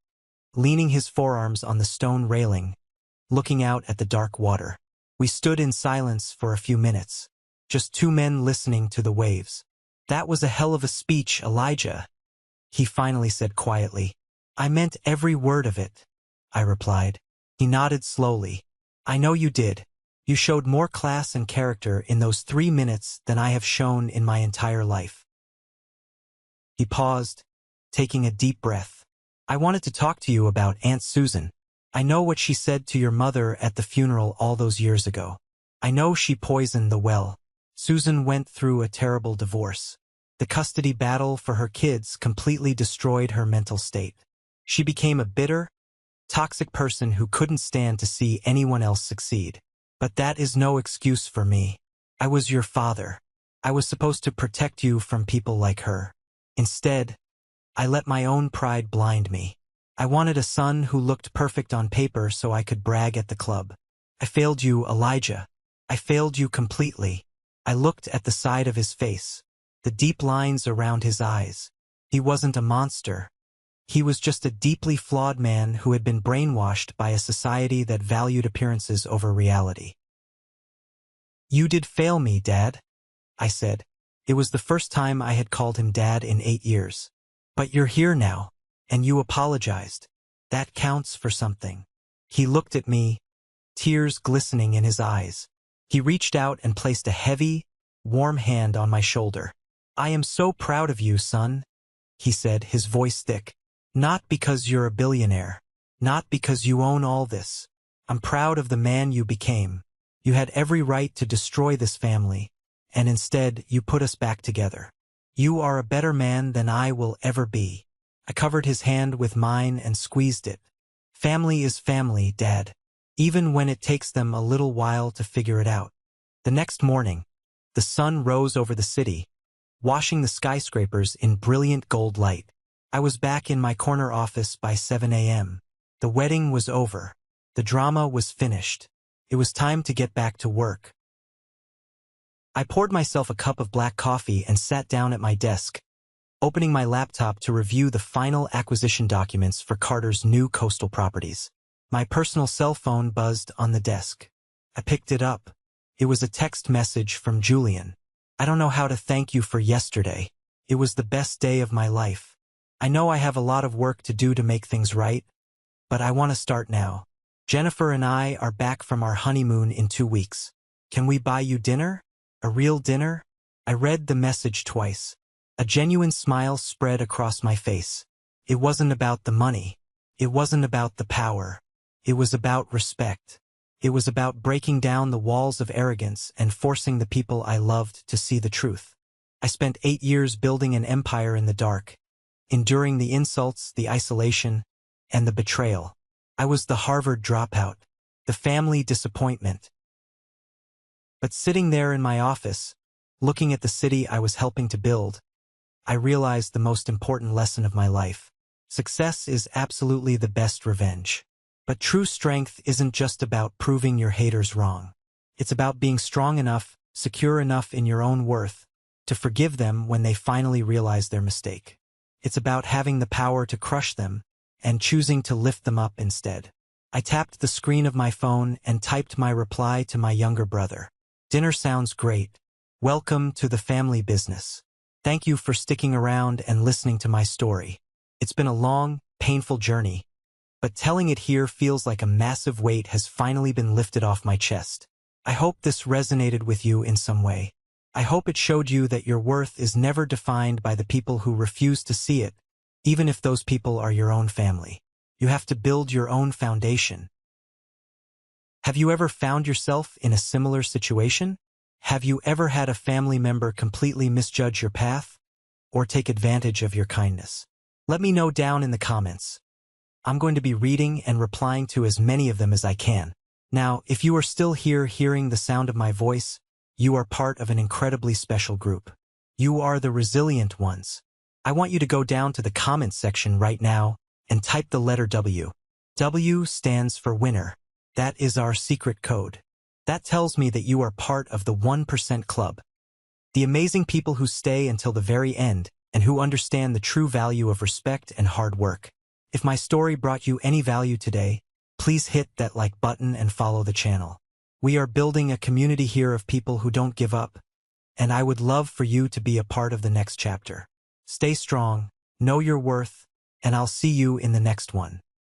leaning his forearms on the stone railing, looking out at the dark water. We stood in silence for a few minutes, just two men listening to the waves. "That was a hell of a speech, Elijah," he finally said quietly. "I meant every word of it," I replied. He nodded slowly. "I know you did. You showed more class and character in those 3 minutes than I have shown in my entire life." He paused, taking a deep breath. "I wanted to talk to you about Aunt Susan. I know what she said to your mother at the funeral all those years ago. I know she poisoned the well. Susan went through a terrible divorce. The custody battle for her kids completely destroyed her mental state. She became a bitter, toxic person who couldn't stand to see anyone else succeed. But that is no excuse for me. I was your father. I was supposed to protect you from people like her. Instead, I let my own pride blind me. I wanted a son who looked perfect on paper so I could brag at the club. I failed you, Elijah. I failed you completely." I looked at the side of his face, the deep lines around his eyes. He wasn't a monster. He was just a deeply flawed man who had been brainwashed by a society that valued appearances over reality. "You did fail me, Dad," I said. It was the first time I had called him Dad in 8 years. "But you're here now, and you apologized. That counts for something." He looked at me, tears glistening in his eyes. He reached out and placed a heavy, warm hand on my shoulder. "I am so proud of you, son," he said, his voice thick. "Not because you're a billionaire, Not because you own all this. I'm proud of the man you became. You had every right to destroy this family, and instead you put us back together. You are a better man than I will ever be. I covered his hand with mine and squeezed it. Family is family, Dad, even when it takes them a little while to figure it out. The next morning, the sun rose over the city, washing the skyscrapers in brilliant gold light. I was back in my corner office by 7 a.m. The wedding was over. The drama was finished. It was time to get back to work. I poured myself a cup of black coffee and sat down at my desk, opening my laptop to review the final acquisition documents for Carter's new coastal properties. My personal cell phone buzzed on the desk. I picked it up. It was a text message from Julian. I don't know how to thank you for yesterday. It was the best day of my life. I know I have a lot of work to do to make things right, but I want to start now. Jennifer and I are back from our honeymoon in 2 weeks. Can we buy you dinner? A real dinner? I read the message twice. A genuine smile spread across my face. It wasn't about the money. It wasn't about the power. It was about respect. It was about breaking down the walls of arrogance and forcing the people I loved to see the truth. I spent 8 years building an empire in the dark, enduring the insults, the isolation, and the betrayal. I was the Harvard dropout, the family disappointment. But sitting there in my office, looking at the city I was helping to build, I realized the most important lesson of my life. Success is absolutely the best revenge. But true strength isn't just about proving your haters wrong. It's about being strong enough, secure enough in your own worth, to forgive them when they finally realize their mistake. It's about having the power to crush them and choosing to lift them up instead. I tapped the screen of my phone and typed my reply to my younger brother. Dinner sounds great. Welcome to the family business. Thank you for sticking around and listening to my story. It's been a long, painful journey, but telling it here feels like a massive weight has finally been lifted off my chest. I hope this resonated with you in some way. I hope it showed you that your worth is never defined by the people who refuse to see it, even if those people are your own family. You have to build your own foundation. Have you ever found yourself in a similar situation? Have you ever had a family member completely misjudge your path or take advantage of your kindness? Let me know down in the comments. I'm going to be reading and replying to as many of them as I can. Now, if you are still here hearing the sound of my voice, you are part of an incredibly special group. You are the resilient ones. I want you to go down to the comments section right now and type the letter W. W stands for winner. That is our secret code. That tells me that you are part of the 1% club. The amazing people who stay until the very end and who understand the true value of respect and hard work. If my story brought you any value today, please hit that like button and follow the channel. We are building a community here of people who don't give up, and I would love for you to be a part of the next chapter. Stay strong, know your worth, and I'll see you in the next one.